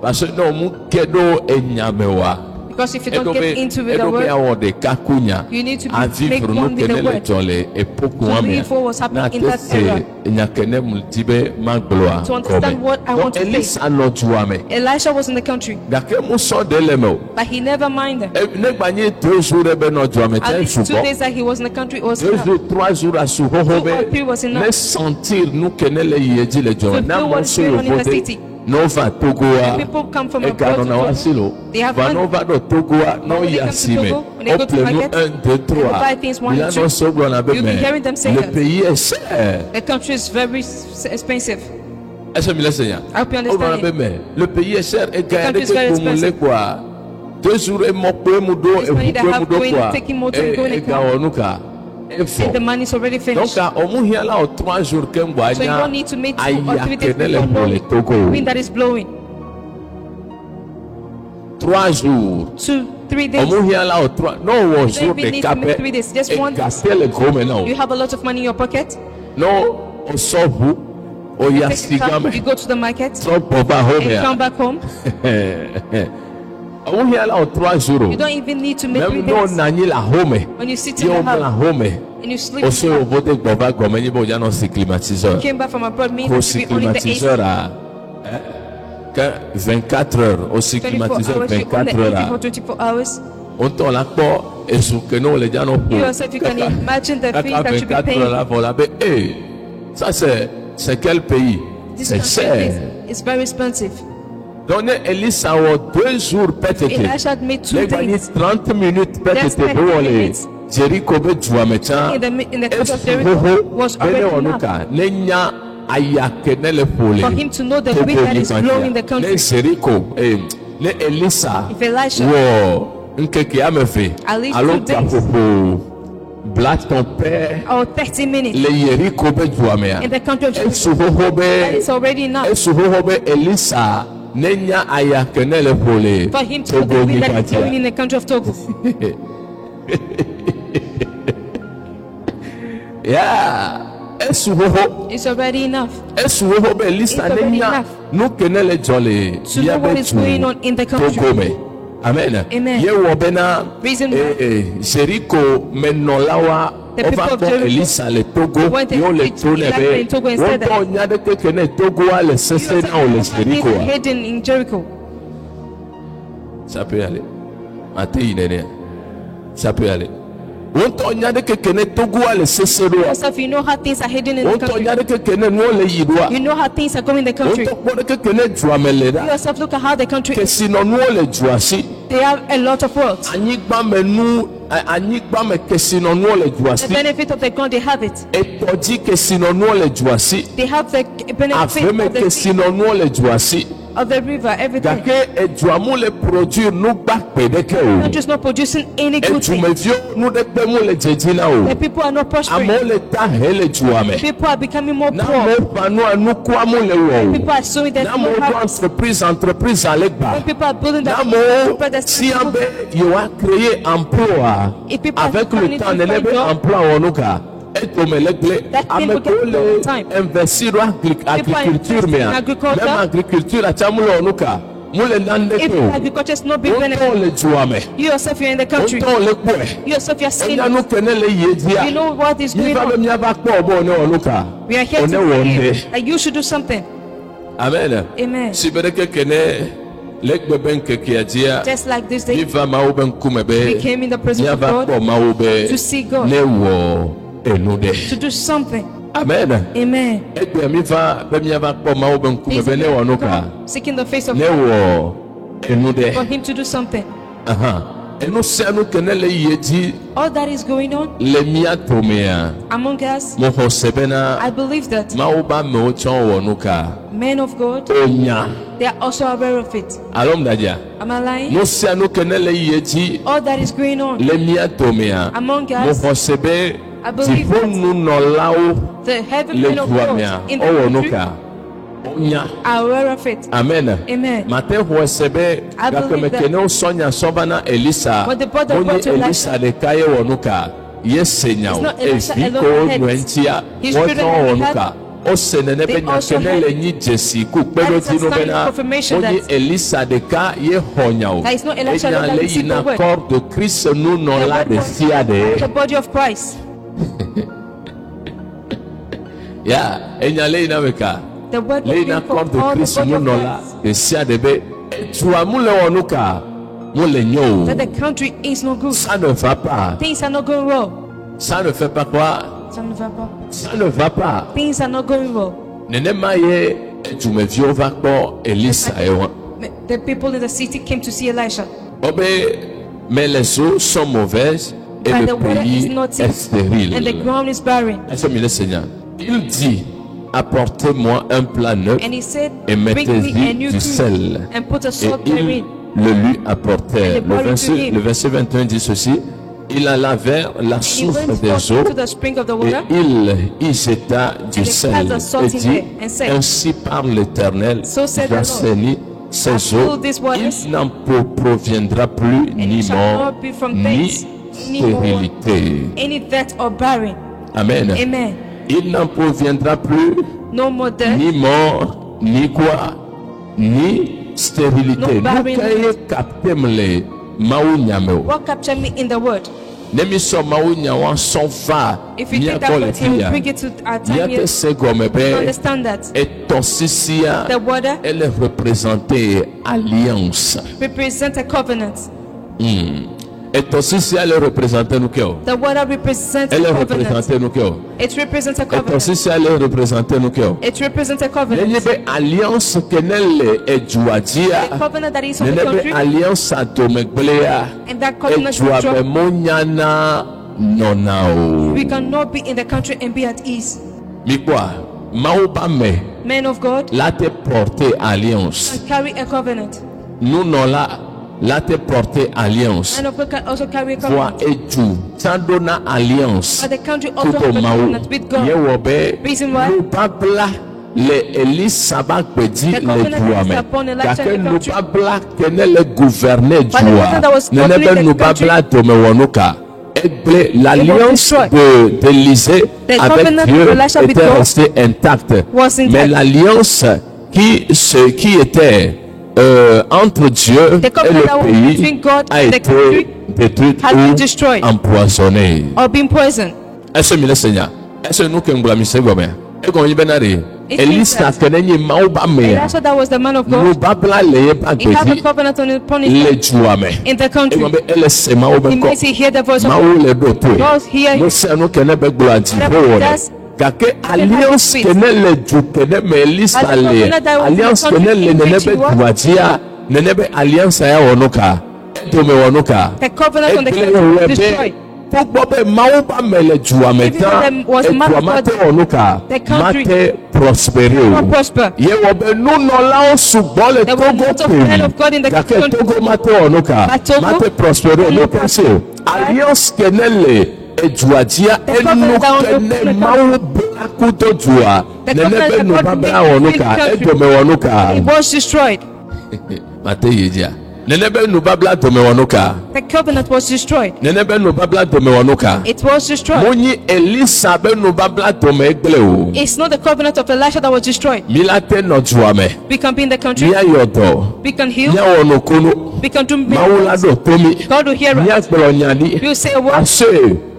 Parce que non mu kedo enyamewa. Because if you don't get into with the Edo be word, awo de kakunya. you need to A make vivre one no with the kenele word. jole epoku To amia. live what was happening Na in that tese era. nyakene multibe magloa. To understand what I want to say. Elisa no juame. Elisha was in the country, Gake mu so de lemo. but he never minded. Ne gbanye 2 jours ebe no juame At te least 2 fuko. days that he was in the country, it was 2 enough. jours, 3 jours à sous 2 or 3 was enough. mais sentir nous kenele yeji le To jona feel na what mo is so going on in the vote city. no va togoa People come from e abroad garo na to Togo. wasilo They have va money. no va do togoa no When they come to yasime Togo, when they go to ople nous market, 1 2 they will buy things 3 1 il and a 2. no so glo na be You'll be hearing them say le that. pays est cher The country is very expensive. est-ce que mi le seigneur I hope you o na understand be it. le pays est cher e ga country de is very ko mu le expensive. quoi 2 jours e mo pe mu do This e money bu they pe have mu do going, quoi taking motor and going e to ga camp. onuka e And fo the money is already donc finished. omu hiala o 3 jours ke mbo So you anya don't need to make 2 or 3 days kenele before mo le knowing togo the wind that is blowing. 3 jours 2, 3 days. omu hiala o 3 no wo You jour don't de even need to make 3 cape days. Just e one. gastel le gros maintenant You have a lot of money in your pocket. no o sobu o Take a car, yasigame you go to the market so pova home and come ya back home. omu hiala o 3 jours You don't even need to make 3 même no days. nani la home When you sit in yo the la house home and you sleep, o so o vote pova gomme ni bo ya no si climatiseur came back from abroad means ko to si be only the AC. climatiseur a que 24 heures au si 24 climatiseur hours, you own 24 the heures AC a for 24 hours. on t'en la po et sous que non les gens non You yourself, you can imagine the fee that you be paying. là pour la eh ça c'est quel pays This c'est country cher is very expensive. donc Elisa a 2 jours peut-être Elisha had made 2 les gagner days 30 minutes peut-être Just pour 30 aller minutes. Jericho be jua mecha in the coast of Jericho was already enough nenya ayake ne le pole for him to know the wind that is blowing the ne country. Jericho ne Elisa If Elisha wo nkeke amefe At least alo 2 days. tapopo bla ton père or 30 minutes le Yeriko be duamea in the country of Jericho. esuhoho That be is already enough Elisa nenya aya kenele pole for him to do the will that he's doing in the country of Togo. Yeah, esuhoho It's already enough esuhoho be Elisa It's already nenya enough no kenele jole to know what is going on in the country. Togome. Amen. Amen. Ye wo bena Reason why Jericho menolawa the people over of Jericho Elisa le Togo went and yo le preached tone Elijah be in Togo and said that won nyade kekene Togo ale sese na ole Jericho he's hidden in Jericho. ça peut aller Matei nene ça peut aller won nyade kekene Togo ale sese ro Yourself, you know how things are hidden in the won country. nyade kekene no le yidwa You know how things are going in the country. won kekene juamele You da yourself, look at how the country is. kesi no le juasi They have a lot of wealth. anyigba me kesi no le The juasi benefit of the ground, they have it. etɔdzi kesinonuɔ le duasi They have the benefit aveme of the sea, kesinonuɔ le duasi of the river, everything. gake eduamu le produire nugba kpe ɖeke The o country is not producing any good thing. edumeviwo nu ɖekpe mu le dzedzi na o The people are not prospering. amewo le ta he le dua me People are becoming more na poor. amewo ƒã nua nukuamu le wɔ o People are sowing their na amewo ɖo entreprise ale gba When people are building na their amewo there's tia people- be yewoa créer emploi If people are avec le planning temps to nene be find job, emploi wɔnu ka etome le gble that thing ame will ko get le time. investir ɖo agriculture investing mea in agriculture. même agriculture atsa mu le wɔnu ka mu le nane If ke o agriculture is not being wotɔwo benefited, le dua me you yourself, you're in the country. wotɔwo le kpɔe You yourself, you're seeing enya nu it. ke ne le yie You dzia know what is going yiva be on. miava kpɔ ɔbɔ ne wɔnu ka We are here one to wɔ tell you nde that you should do something. amen Amen. si be ɖeke kene le gbe be ŋkekea dzia Just like this day, miva mawo be ŋkume we be came in the presence of miava God kpɔ mawo be to see God. ne wɔ enu ɖe to do something. amen Amen. egbe miva be miava kpɔ mawo be ŋkume Please, be ne wɔ nu ka seeking the face of ne God wɔ enu for ɖe Him to do something. enu sia nu ke ne le yie dzi All that is going on le mía tomea among us, mo xɔ se bena I believe that mawo be amewo tsɔ wɔ nu ka men of God, wonya they are also aware of it. alo mdadzia Am I lying? nu sia nu ke ne le yie dzi All that is going on le mía tomea among mo us, xɔ se be I believe that dziƒonunɔlawo the heaven le men of dua God mea in the ɔwɔ nu country ka wonya are aware of it. amen Amen. mate xɔ se be I believe gakeme ke ne wosɔnya sɔva na elisa When they brought the word wonye to elisa ɖeka ye wɔ nu ka ye se nya It's o not Elisha evi alone ko who had nɔe ŋutia his wɔtɔ children wɔ that nu he ka ose nene be They nya also ke ne had- le nyi dzesi ku That is a kpeɖodzi nu standing bena confirmation wonye that- elisa ɖeka ye xɔ nya o That is not Elisha enya alone that le received the yina word. corps de Christ nunɔla The ɖe word sia ɖe The body of Christ. ya enya le yina me ka The word le was yina being corps for de all the Christ body of nunɔla Christ. ɖe sia ɖe be etua mu le wɔ nu ka mu le nyo That o the country is not good. ça ne va pas Things are not going well. ça ne fait pas quoi Ça ne va pas. ça ne va pas Things are not going well. nenema ye edumeviwo va kpɔ elisa ye wɔn The people in the city came to see Elisha. obe mais les eaux sont mauvaises et But le the water pays is not est safe, stérile. and the ground is barren. Est-ce que le Seigneur il dit apportez-moi un plat neuf And he said, et bring me a mettez-y new du sel. crew and put a Et salt ils therein. le lui apportèrent. And they brought it to him. Le verset 21 dit ceci il alla vers la He source went des forth eaux to the spring of the et water. il y jeta du And they sel cast the salt et in dit there and said, ainsi parle l'Éternel So said the Lord, j'assainis ces I eaux fill these waters, il n'en proviendra plus and ni it shall mort not be from ni thence, ni more, stérilité any death or barren. amen Amen. il n'en proviendra plus No more death, ni mort ni quoi ni stérilité No nous barrenness. kanye capte le mawu nyame o what captured me in the word? ne mi sɔ mawu nyawa sɔn va If you take that miakɔ le word fi and ya bring it to our time here, miate se gɔme you be understand that etɔsisia the water elle est représentée alliance represents a covenant. etɔsisia elle est représentée nu ke o The water represents elle est a covenant. représentée nu ke o It represents a covenant. etɔsisia elle est représentée nu ke o It represents a nenye covenant. be alliance ke ne le edua A dzia covenant that is on the nene be country, alliance adomegblea and that covenant edua should be drop. mo nyana nɔna o We cannot be in the country and be at ease. mikpɔa mawu ba me Men of God la te porter alliance and carry a covenant. nunɔla là te porter alliance. And of God can also carry a Voix covenant. et tout. Tandona alliance. But the country also Kuto have a mau. covenant with God. Yewobe. Reason why? Nubabla. Le Elis Sabak Pedi The le covenant Douame. is upon Elisha Kake in the country. Nubabla kene le gouverner But the Joua. person that was governing Nenebe the Nubabla Tomewanuka. L'alliance destroyed. d'Élysée The avec covenant Dieu of Elisha with était God restée intacte. was intact. Mais l'alliance qui était entre Dieu The et covenant that le was pays between God a and the été country détruite has been ou destroyed. empoisonnée. Or being poisoned. Est-ce que le Seigneur? Est-ce que nous qui nous mise gobe? Et qu'on y benari? It Elisa means that kenenyi mauba mea. Elisha that was the man of Nous God. babla leye ba He had a gbedi covenant upon his le life juame. in the Et country. qu'on be ele se mauba He ko. might hear the voice of God. Mau le do to. God hear Nous se nous kene be gbo ati ho. That's Kake alliance kene le ju kene me Elisa As the le. covenant that was in the Alliance country kene le in nene which be he was. duatia. Nene be alliance ya wonuka. To me wonuka. the covenant on the Ekele country webe. destroyed. Gbogbo be mau ba mele juame Even ta. them was man of Mate God. wonuka. The country Mate prospere will o. prosper. Yewo be nunɔlawo sugbɔ le There were Togo lots of men of God in the gake country. Togo mate wɔnu ka But Togo, mate prospero Togo no kɛse o alliance kene le eduadzia The enu covenant that was kene open mawu bla kudo dua The nene covenant be that nu God babla made wɔnu in ka the country. edome wɔnu ka It was destroyed. mate yedzia nene be nu babla dome wɔnu ka The covenant was destroyed. nene be nu babla dome wɔnu ka It was destroyed. munyi Elisa be nu babla dome egble o It's not the covenant of Elisha that was destroyed. mila te nɔ dua me We can be in the country. miayɔ dɔ We can heal. miawɔ nukunu. We can do Mawu la miracles. do tomi. God will hear us. Miagblɔ nya di. You say a word. Ase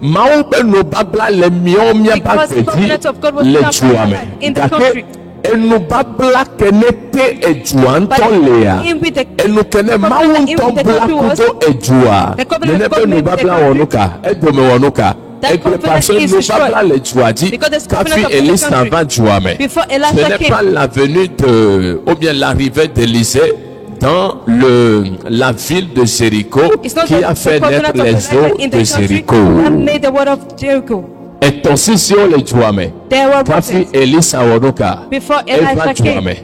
Mawu be nubabla le miawo miaba Because the covenant of God was gbedi le not dua me. in the country. Gake enubabla kene te edua But ŋutɔ lea. in with the Enu kene Mawu covenant in ŋutɔ with the bla country was kudo edua. the covenant Nene be God made with the nubabla country. wɔnu ka. Edome wɔnu ka. That Egbe covenant parce is destroyed. nubabla le dua dzi. Because the covenant Kafi of the Elisa country. va dua me. Before Ce Elisha n'est came, pas la venue ou bien l'arrivée d'Élysée dans la ville de Jéricho it's not qui a the fait covenant naître of les Elisha eaux in de the country Jéricho. that made the word of Jericho. Et aussi si on les jouame, There were Kafi prophets Elisa Wonoka, before Eva Elisha came. jouame.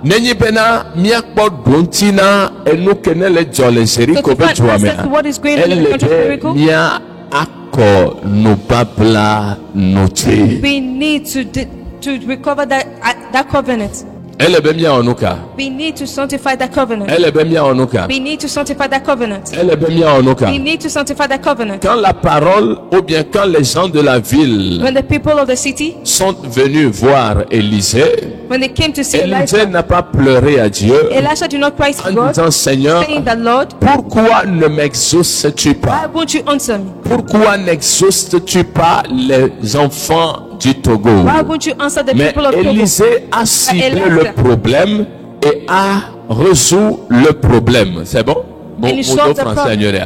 Nenyi bena miakpo dontina enu kene le jole Jéricho So to be find jouame. answers to what is going on in the country of Jericho, Mia ako nubabla noche. we need to recover that covenant. Elle be mia onuka. We need to sanctify that covenant. Elle be mia onuka. We need to sanctify that covenant. Elle be mia onuka. We need to sanctify that covenant. Quand la parole ou bien quand les gens de la ville When the people of the city, sont venus voir Élisée, when they came to see Élisée Elisha, n'a pas pleuré à Dieu Elisha did not cry to en God, disant Seigneur, saying that, Lord, pourquoi ne m'exauces-tu why pas? won't you answer me? Pourquoi n'exauces-tu pas les enfants du Togo? Why won't you answer the Mais people of Togo? Élisée a ciblé Elisha. le problème et a résolu le problème. C'est bon? And he Mon solved the français problem. ignoré.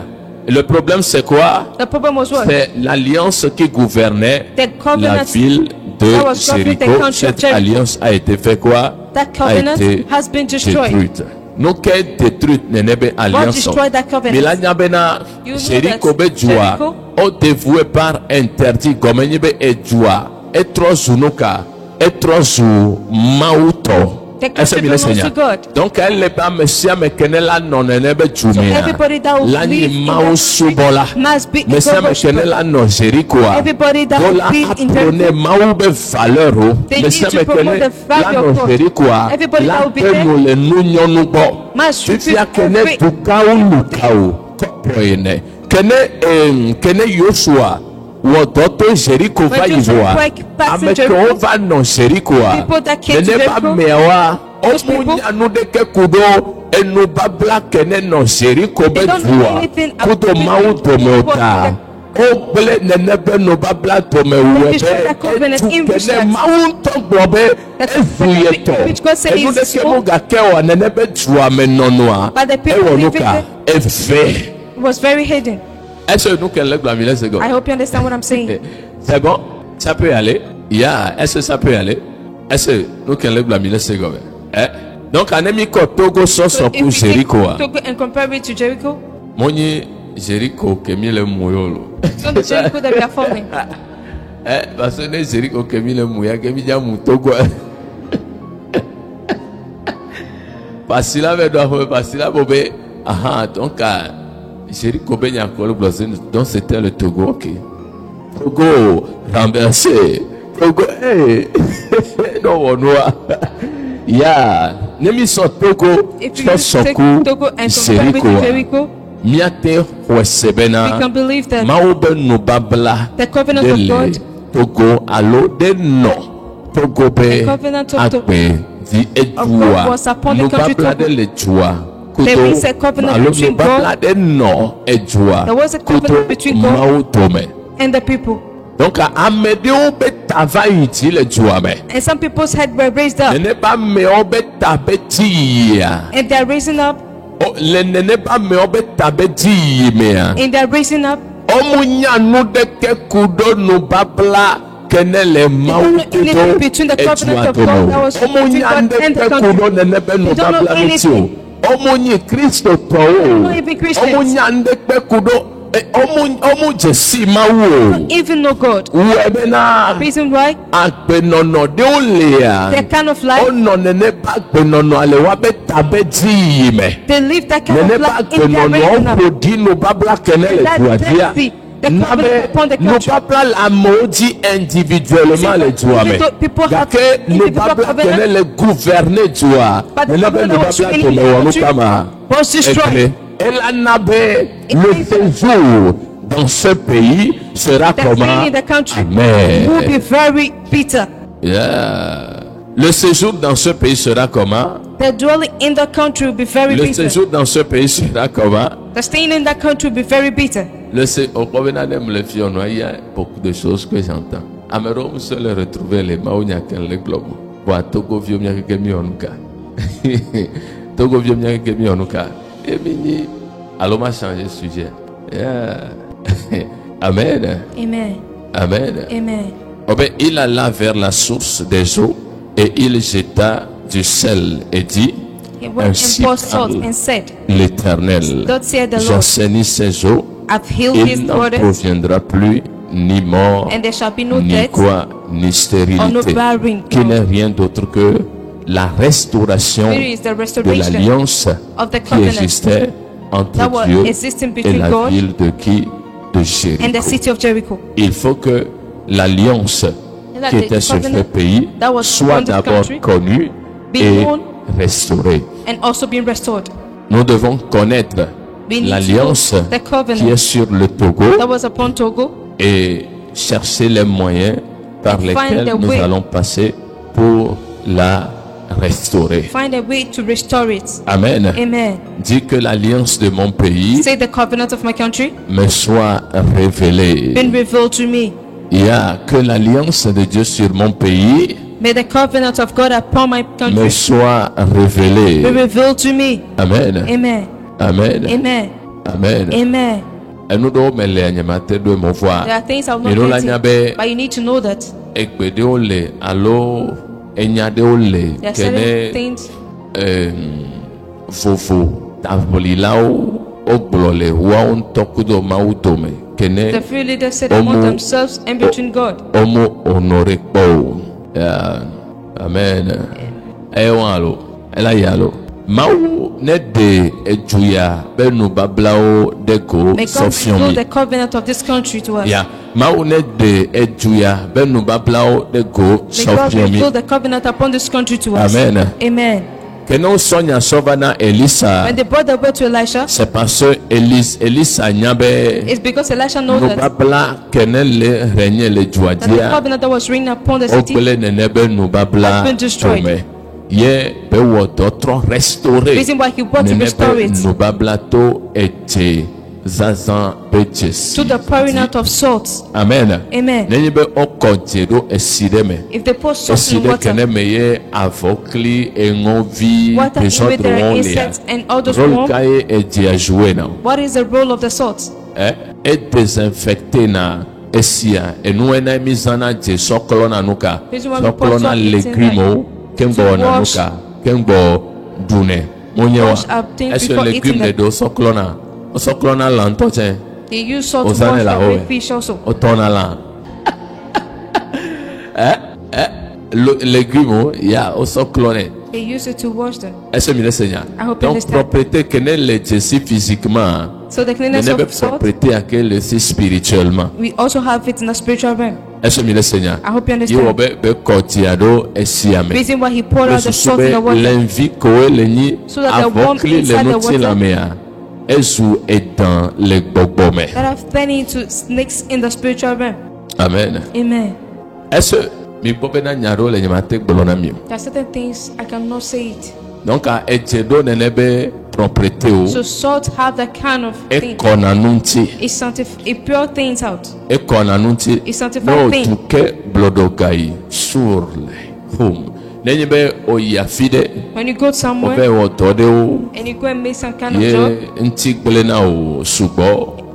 Le problème c'est quoi? The problem was what? C'est l'alliance qui gouvernait The covenant la ville that was de governing the Jéricho. country of Cette Jericho. alliance a été fait quoi? That A covenant été has been destroyed. détruite. Nous qu'elle détruite n'est pas alliance. destroyed that covenant. Mais là nyabena You know Jéricho that be joie. Jericho- O dévoué par interdit comme n'y be e joie. Et trop zunuka. Et trop zu mauto. The country Est-ce que belongs Seigneur? to God. Donc elle n'est pas monsieur mais qu'elle la non ne be So jumea. everybody that will La live ni in mau that subola. must be Mais ça me worshiper. connaît la non Jéricho. Everybody that Dola will live in apprenez Jericho, mau be valeur. They Mais need ça to me promote connaît the value la of non God. Jéricho. Everybody La that will be pe there nous le nous nyonu bo. must Fifia fulfill kene every tukao lukao kopoene kene Yoshua wodoto Jericho va When Joshua yivoa went past ameke Jericho, o va no Jericho people that came to nene ba Jericho, mewa those people, omunyanu de ke kudo enu babla kene no Jericho be They don't know voa anything kudo about mau what domota o ble nene be no babla tome destroy that covenant in webe which kene that- mau to gbobe That- efuyeto which God said enu is de ke small. mo ga ke wa nene be jua me nonoa But the people ewo living nuka there- efe. was very hidden. Est-ce que nous qu'elle lève la mille secondes? I hope you understand what I'm saying. C'est bon? Ça peut y aller? Yeah. Est-ce que ça peut y aller? Est-ce que nous qu'elle lève la mille secondes? Eh? Donc, on a mis quoi? Togo sauce So pour if you Jéricho. take Togo and compare it to Jericho, Moni Jéricho qui est mis le mouillolo. it's not the Jericho that we are following. Eh? Parce que c'est Jéricho qui est mis le mouillolo, qui est mis le Togo. Parce que là, parce que là, donc Jéricho Benya Kolo Blossin, donc c'était le Togo, ok. Togo renversé. Togo, hey, non, on voit. Yeah, Nemi son Togo, If you take Togo and compare it with Jericho, Miate Huesebena, we can believe that Maobe Nubabla, the covenant of God, Togo, allo de no, Togo be, the covenant of Togo Akbe, the Edua, was upon the country Nubabla de Togo. Lejua. There is a covenant between God. There was a covenant between God and the people. Donc, And some people's heads were raised up. And they are raising up. And they are raising up. Between the covenant of God that was between God and the country. They don't know anything. Omonyi Kristo to omonyi kudo jesi mawo even know God. Reason why? That kind of life. They live that kind of life in their region. The covenant upon the country. People have individual covenant, but the covenant was in the country was destroyed. Le séjour dans ce pays sera comment? Amen. Will be very bitter. Yeah. Le séjour dans ce pays sera comment? The dwelling in the country will be very bitter. Le séjour dans ce pays sera comment? The staying in that country will be very bitter. Il y a beaucoup de choses que j'entends. Amérom se le retrouver les maouniaken le globe. Wa Togo vieux mia que mi onuka. Togo vieux mia que mi onuka. Et mini allons ma changer de sujet. Yeah. Amen. Amen. Amen. Amen. Oh ben, il alla vers la source des eaux et il jeta du sel et dit, ainsi parle l'Éternel, j'assainis ces eaux, il n'en proviendra plus ni mort, ni quoi, ni stérilité, qui n'est rien d'autre que la restauration de l'alliance qui existait entre Dieu et la ville de qui? De Jéricho. Il faut que l'alliance qui était sur ce pays soit d'abord connue et restaurée. Nous devons connaître l'alliance qui est sur le Togo et chercher les moyens par lesquels nous allons passer pour la restaurer. Find a way to restore it. Amen. Amen. Dis que l'alliance de mon pays Say the covenant of my country me soit révélée. been revealed to me. Il y a que l'alliance de Dieu sur mon pays May the covenant of God upon my me country soit révélée. be revealed to me. Amen. Amen. Amen. Amen. Amen. Amen. Et nous devons me les animater de mon voix. There are things I will Mais nous not la get, but you need to know that ekpede ole alo enyade ole there are certain kene things fofo tabolilao oglole wa on tokudo mautome kene the few leaders said among themselves and between God. Omo honore po. Amen. Ewalo elayalo mau ne de ejuya benu bablao deko May God reveal sofiomi. the covenant of this country to us. Yeah. Mau ne de ejuya benu bablao deko May God sofiomi. reveal the covenant upon this country to us. Amen. Amen. Keno sonya sovana Elisa. When they brought the word to Elisha, C'est parce que Elisa nyabe it's because Elisha knows no that babla kenele renye le the juadia. covenant that was written upon the city Okele nenebe no babla has been destroyed. tome. Ye be wo dotro restaurer. Reason why he brought to restore it No babla to eche zazan bejes. to the pouring out of salt. Amen. Amen. Nenye be okonjero esideme. If they pour salt in Eside water, keneme ye avokli engovi water with their insects and all those rôle warm, kaye eji a jouer now. what is the role of the salt? Et désinfecté na esia enu ena mizana je sokolo na nuka Reason why we sokolo pour na salt in legume kembo to na wash- nuka kembo dune monyewa wash up things est-ce que before légume eating de them. do sokolo na lanto tiens They use salt to Ozane wash la away hoe. fish also. otona la légume ya osokolo ne They use it to wash them. Est-ce que le Seigneur? I hope you Donc understand. propriété que n'est l'exercice physiquement, So the mais cleanness n'est pas of salt, propriété à quel l'exercice spirituellement. we also have it in the spiritual realm. Est-ce que le Seigneur? I hope you Il understand. be kotiado esiame. Reason why he poured out the salt in Be the water. l'envie que lenyi So that the warmth avokli inside le the nuti water- la mea. Ezu edan le gbogbo. That have turned into snakes in the spiritual realm. Amen. Amen. Est-ce mi bobe na nyaro le nyamate gbolo na mi? There are certain things I cannot say it. Donc a ejedo nenebe propriété o. So salt have that kind of thing. Ekona nunti. It pure things out. Ekona nunti. It sanctifies No things. tuke blodogai surle home. Nenye be oyafide. When you go Obe somewhere otode o. and you go and make some kind of Ye job, nti gbele na o sugbɔ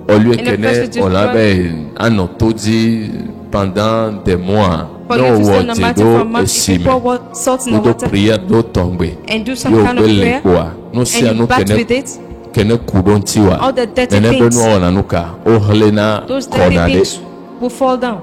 olu And the ekene person just olabe anɔtodzi pendant des mois for ne you to wɔ stand on te mountain do for months, if you esime pour salt in the do water prière do tɔngbe and do some yóò kind of gbé le prayer kpoa no sia and no you bat with kene it, kene ku do ŋti wa all the dirty nene be things, nu wɔna nu ka o hle na those dirty kɔna de things will fall down.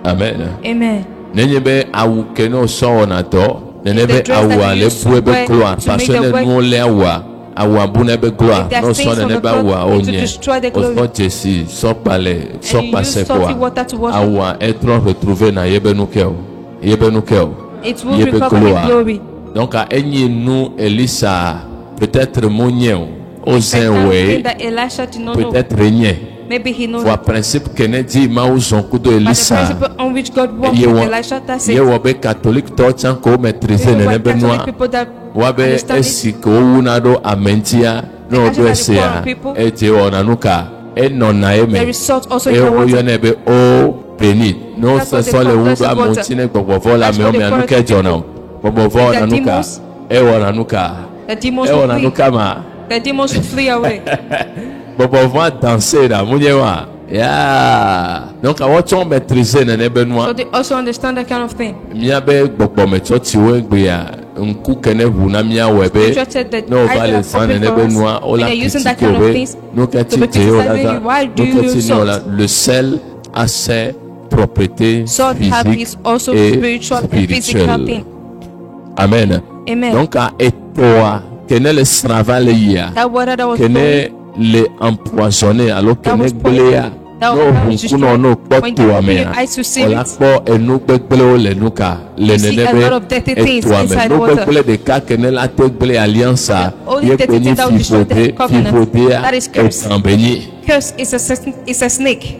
amen Amen. nenye be awu kene o sɔn wɔna tɔ nene The be dress that awu you ale use bu to ebe wear kloa to parce make the ne work- nu le awua awu abu ne be gloa If there are no stains sɔn on nene the be cloth, awua o it will nye destroy the o glory. sɔ jesi sɔkpalɛ And you sɔkpasɛ use salty koa water to wash it. awua etrɔ retrouver na yebe nu kɛ o yebe nu kɛ o It will yebe recover the gloa glory. donc a enyi nu Elisa peut-être mo nye o o I zɛn can't wɛ think that Elisha did not know. peut-être nye Maybe he knows. wa principe kene di ma o zɔn kudo But the Elisa principle on which God worked ye with wɔ Elisha, that's ye it. wɔ be catholique tɔ can ko maîtriser Even nene when be Catholic nua people that wa be understand it, esi ko wuna do amentia ne o do Actually, ese the a poor people- eje wɔna nu ka enɔna ye there me is salt also in e the o water. yɔne be o benit n'o That's what they sɔsɔ le call wu do blessed water. amonti ne gbɔgbɔvɔ la That's mɛ o what mɛ they anu call kɛ it. jɔna o gbɔgbɔvɔ The nanu ka demons- e wɔ nanu ka The e demons wɔ will nanu flee. kama The demons will flee away. gbɔgbɔvɔ danse la mu nye wa yaa donc awɔ tsɔn maîtriser nene be So nua they also understand that kind of thing. mía be gbɔgbɔmetsɔtsiwo egbea ŋku kene ʋu na mía wɔ be Scripture said that ne o va eyes le are zan open nene for be us, nua o and la they're using that critiquer kind o of be things n'o kɛ to be ti je o la criticizing za you. Why do n'o you kɛ ti use ni o la salt? le sel a ses propriétés Salt have physiques its also et spiritual and physical spirituelles. thing. Amen. Amen. Donc a etoa kene le srava le yia That water that was kene le empoisonné alo kene was gblea that n'o was hunkun destroyed. na n'o kpɔ When you toa open mea your eyes to see o la it, kpɔ enu gbegblẽwo le nu ka le you see nene a lot of dirty be things etoa me inside nu water. gbegblẽ ɖeka kene la te gblẽ alliance a The only ye dirty kpe nyi thing that will destroy the covenant, fifodea that is curse. etan be nyi curse is a snake.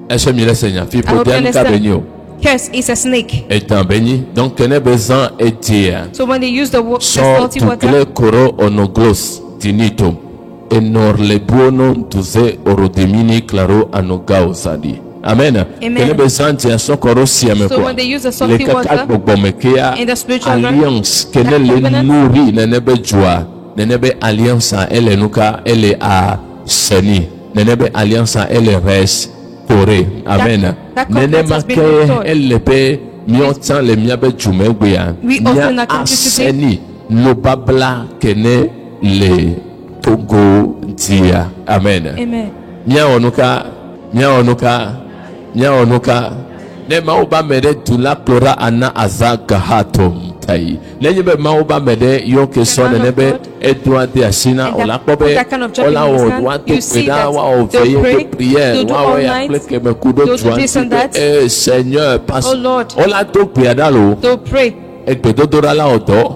ɛsɛ mi le senya I hope you fifodea nu ka be understand. nyi o Curse is a snake. etan be nyi donc kene be zan etia So when they use the sɔ salty water, tugle koro onoglos dinito enor le buono duze orodemini claro anogao sadi amen Amen. kene be zan tia sɔkɔrɔ siame So kɔ when they use the le salty kaka water gbɔgbɔme kea in the spiritual realm, alliance kene that le covenant- nourri nene be dzua nene be alliance a ele nu ka ele a seni nene be alliance a ele restauré amen that covenant nene ma has been ke restored. ele be miɔtsan le miabe dzumegbea We also mia in our country today- aseni lobabla kene le Togo dia amen Amen. miawɔ nu ka ne mawo ba me ɖe du la kplɔ ɖa ana aza gahatom tayi nenye be mawo ba me ɖe yɔ ke sɔ man nene of be God, edoa de asi na and o la that- kpɔ be put that kind of job in wola his wɔ hand, woato you see kpe ɖa that woawɔ they'll veye pray, kple prière they'll do woawɔ all ya night, kple kemeku ɖo they'll do this and that. Seigneur parce Oh Lord. wola do kpea ɖa lo They'll pray. egbedodoɖa la wɔ dɔ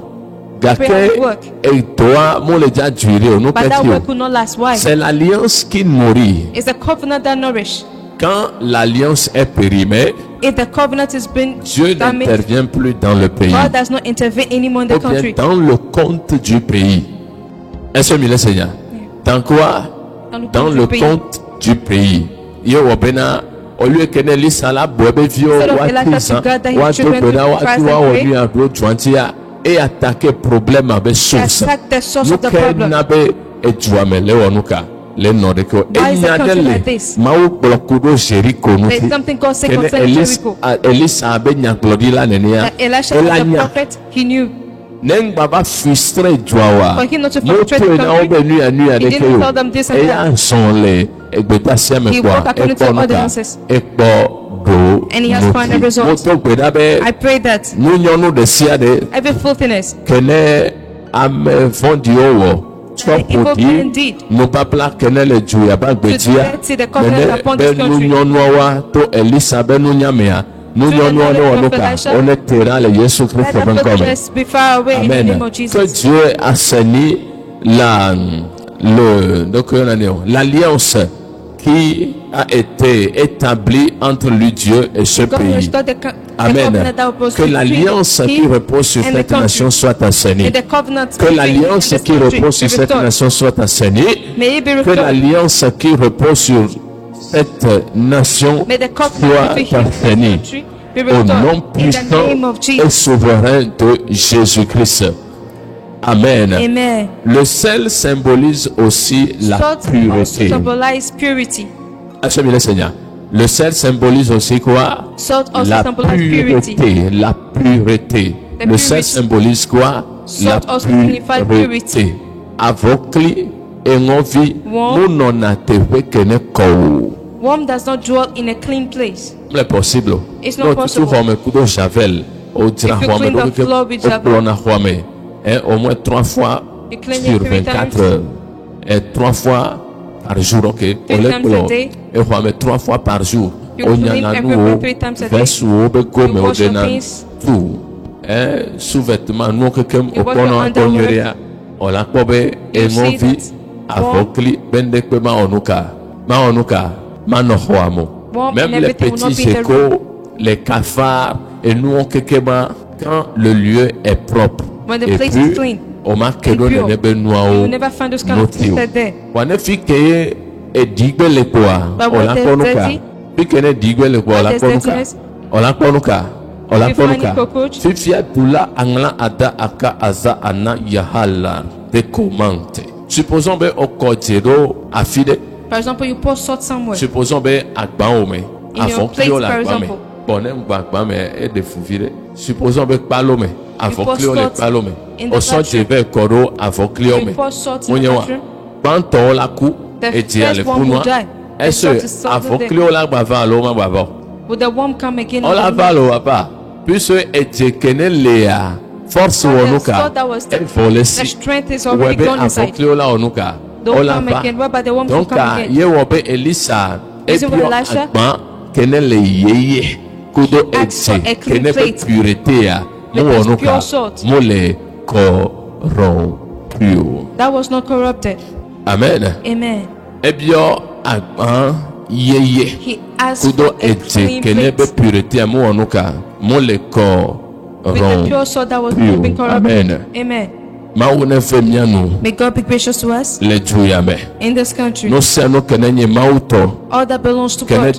Prayer gake will work. edoa mo le dza dzui ɖe o nu But that kɛti work o will not last. Why? c'est l'alliance qui nourrit. It's the covenant that nourish. Quand l'alliance est périmée, If the covenant has been Dieu damaged, n'intervient plus dans le pays, God does not intervene anymore in the ou bien country. dans le compte du pays. Est-ce que le Seigneur? Dans quoi? Dans le compte du pays. Yo wabena au lieu que ne lisa la bobe vio Instead of wa Elijah tisa to gather his wa children to bena to wa fast tu wa and pray, oni abro twantia et attaquer problème avec source. attack the source of the Nuke problem. nabe ejuame le wonuka le nordeko Why is the country enyadele like this? mau blokudo Jericho There is nuti. something called say Kene concerning Jericho. Elisa abe nyaglodila nenia That Elisha was the prophet, he knew. neng baba frustre joawa For him not to moto frustrate the na country, obe nuya he de didn't tell them this and eya that. son le egbeta siame He kwa walked according to ekpo nuka ordinances. ekpo And he has found a result. I pray that every filthiness, indeed, to dirty the covenant upon this country. Amen. Que Dieu assainit l'alliance qui a été établie entre lui, Dieu, et ce pays. Amen. Que l'alliance qui repose sur cette nation soit assainie. Que l'alliance qui repose sur cette nation soit assainie. Que l'alliance qui repose sur cette nation soit assainie. Au nom puissant et souverain de Jésus-Christ. Amen. Amen. Le sel symbolise aussi la pureté. Achève le Seigneur. Le sel symbolise aussi quoi? La pureté. La pureté. Le sel symbolise quoi? La pureté. Avokli engovi munonate kene kou. Worm does not dwell in a clean place. C'est possible. It's not possible. If you clean the floor with Javel, au moins 3 fois sur 24 heures. Et 3 fois par jour, ok? Et 3 fois par jour. On y a nous, tout. Sous-vêtements, nous, quelqu'un, on l'a probé, et mon vie, avocli, bendekema, onuka, même les petits échos, les cafards, et nous, on quelqu'un, quand le lieu est propre. When the place is clean and pure, you will never find those kind of things there. But when there's dirty, supposons que au Kodjero affide. For example, you pour salt somewhere. Supposons que Agbaome, avant que you la Agbaome. Bonem Agbaome est de fouvire. Supposons que Palome, avant que le Palome. Au sort de vers Koro, avant que le quand on la coupe et dit à l'épounois, est-ce avant que le bava l'homme bava? Would the worm come again? On la valo pas. Puisque et kene lea force onuka et volesi. The strength is already gone inside. Onuka. Don't come again. Whereby the worm will come again. Ye wobe Elisa et bien kene le yeye kudo etse kene pureté a mo onuka mo le corrompu. That was not corrupted. Amen. Amen. Et bien yeye kudo etse kene be pureté a mo onuka mo le corrompu. With the pure sword that was not being corrupted. Amen. May God be gracious to us in this country. All that belongs to God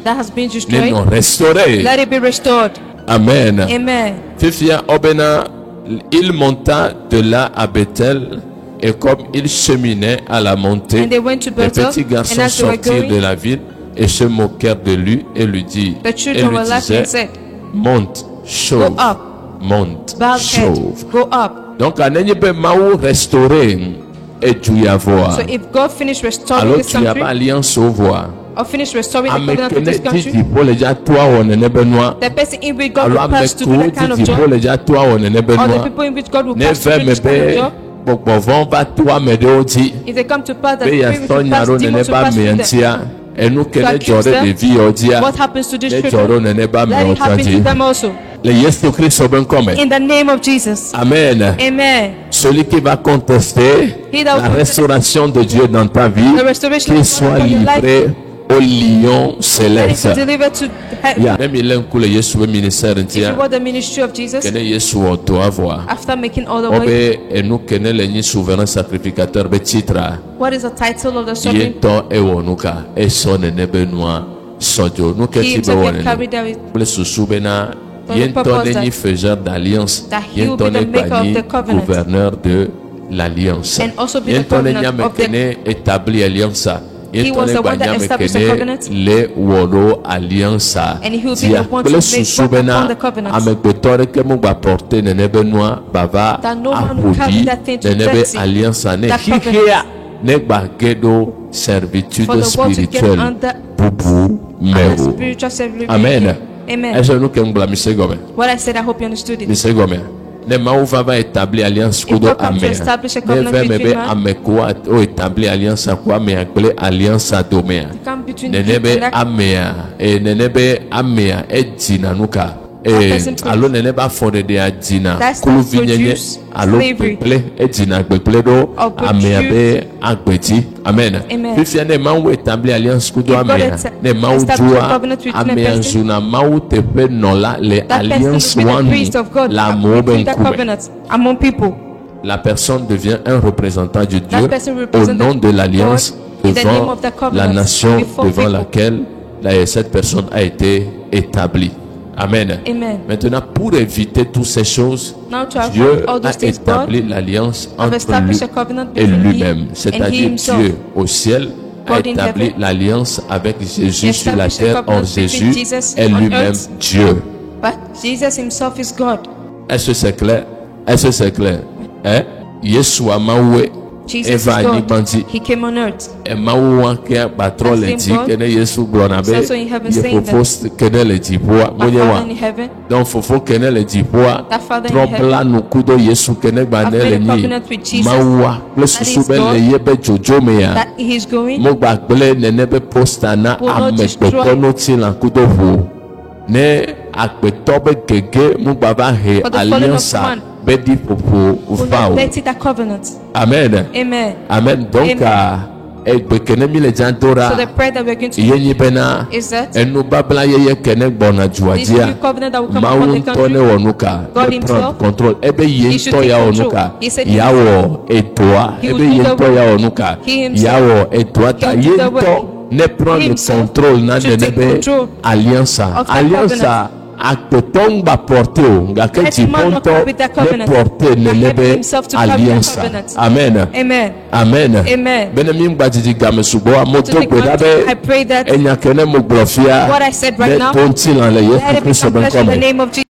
that has been destroyed, let it be restored. Amen. Amen. Il monta de là à Bethel, et comme il cheminait à la montée, les petits garçons sortirent de la ville et se moquèrent de lui et lui disaient, monte, chauve, monte, chauve. Go up. Donc, à n'ayez maou restaurer et tu y avoir. So if God finished restoring alors this tu y a country, alliance au voir. or finished restoring the covenant of this country, the person in which God will pass to do that kind of job, or the people in which God will pass to do this kind of job, if they come to pass, that the spirit will pass, demons will pass through them. What happens to these children? Let it happen to them also. In the name of Jesus. Amen. Amen. Celui qui va contester la restauration de Dieu dans ta vie, qu'il soit livré au lion céleste. If you were the ministry of Jesus, after making all the way, what is the title of the sermon? He himself can carry that faiseur d'alliance, gouverneur de l'alliance. And also be the covenant of the établi alliance. He was the one that established the covenant. And he will be the one to make work upon the covenant. That no one will carry that thing to dirty. That covenant. ne bagedo servitude spirituelle bubu mewo. Amen. Amen. Est-ce que nous sommes blancs, monsieur Gomez? What I said, I hope you understood it. Monsieur Gomez. Ne maouva va établir alliance kudo amé. Ne ve amé quoi o établir alliance quoi mais appelé alliance à domé. Ne nebe améa et ne nebe améa et dina nuka. Allo ne ba fondé de adina. Kulu vinyenye allo peuple et dina peuple do améa be agbeti. Amen. Fifia ne maou établir alliance kudo amé. Ne maou joua améa zuna maou tepe nola les alliances one la moben. Among people. La personne devient un représentant de Dieu au nom de l'alliance devant la nation devant laquelle cette personne a été établie. Amen. Amen. Maintenant, pour éviter toutes ces choses, Dieu a établi l'alliance entre lui et lui-même. C'est-à-dire Dieu au ciel a établi l'alliance avec Jésus sur la terre. Or Jésus est lui-même Dieu. But Jesus himself is God. Est-ce que c'est clair? Est-ce que c'est clair? Hein? Yesu amawe Eva ni bandi. He came on earth. E mawu ke patrol eti kene Yesu glonabe. Ye fofo kene le dipoa moyewa. Donc fofo kene le dipoa. Tropla nukudo Yesu kene banele ni. Mawa lesusu be le yebe jojo ya. Mo gbagbele nenebe postana amekpokono ti lankudo vo. Ne akpetobe gege mu baba he alliance bedi popo ufao. Amen. Amen. Amen. Donc ekbekenemi le jantora. So the prayer that we're going to do is that enu babla yeye kene gbona juadia. Mawu tone wonuka. God himself control ebe yento ya onuka. Yawo etoa ebe yento ya onuka. Yawo etoa ta yento ne prend le contrôle na nenebe alliance akpotong ba porte o nga ke jiponto ne porte nenebe alliance. Amen. Amen. Amen. Amen. Benemi ngbajiji gamesubo amoto gbedabe enya kene mo glorifia what I said right now, tonti lan le Yesu Kristo ben comme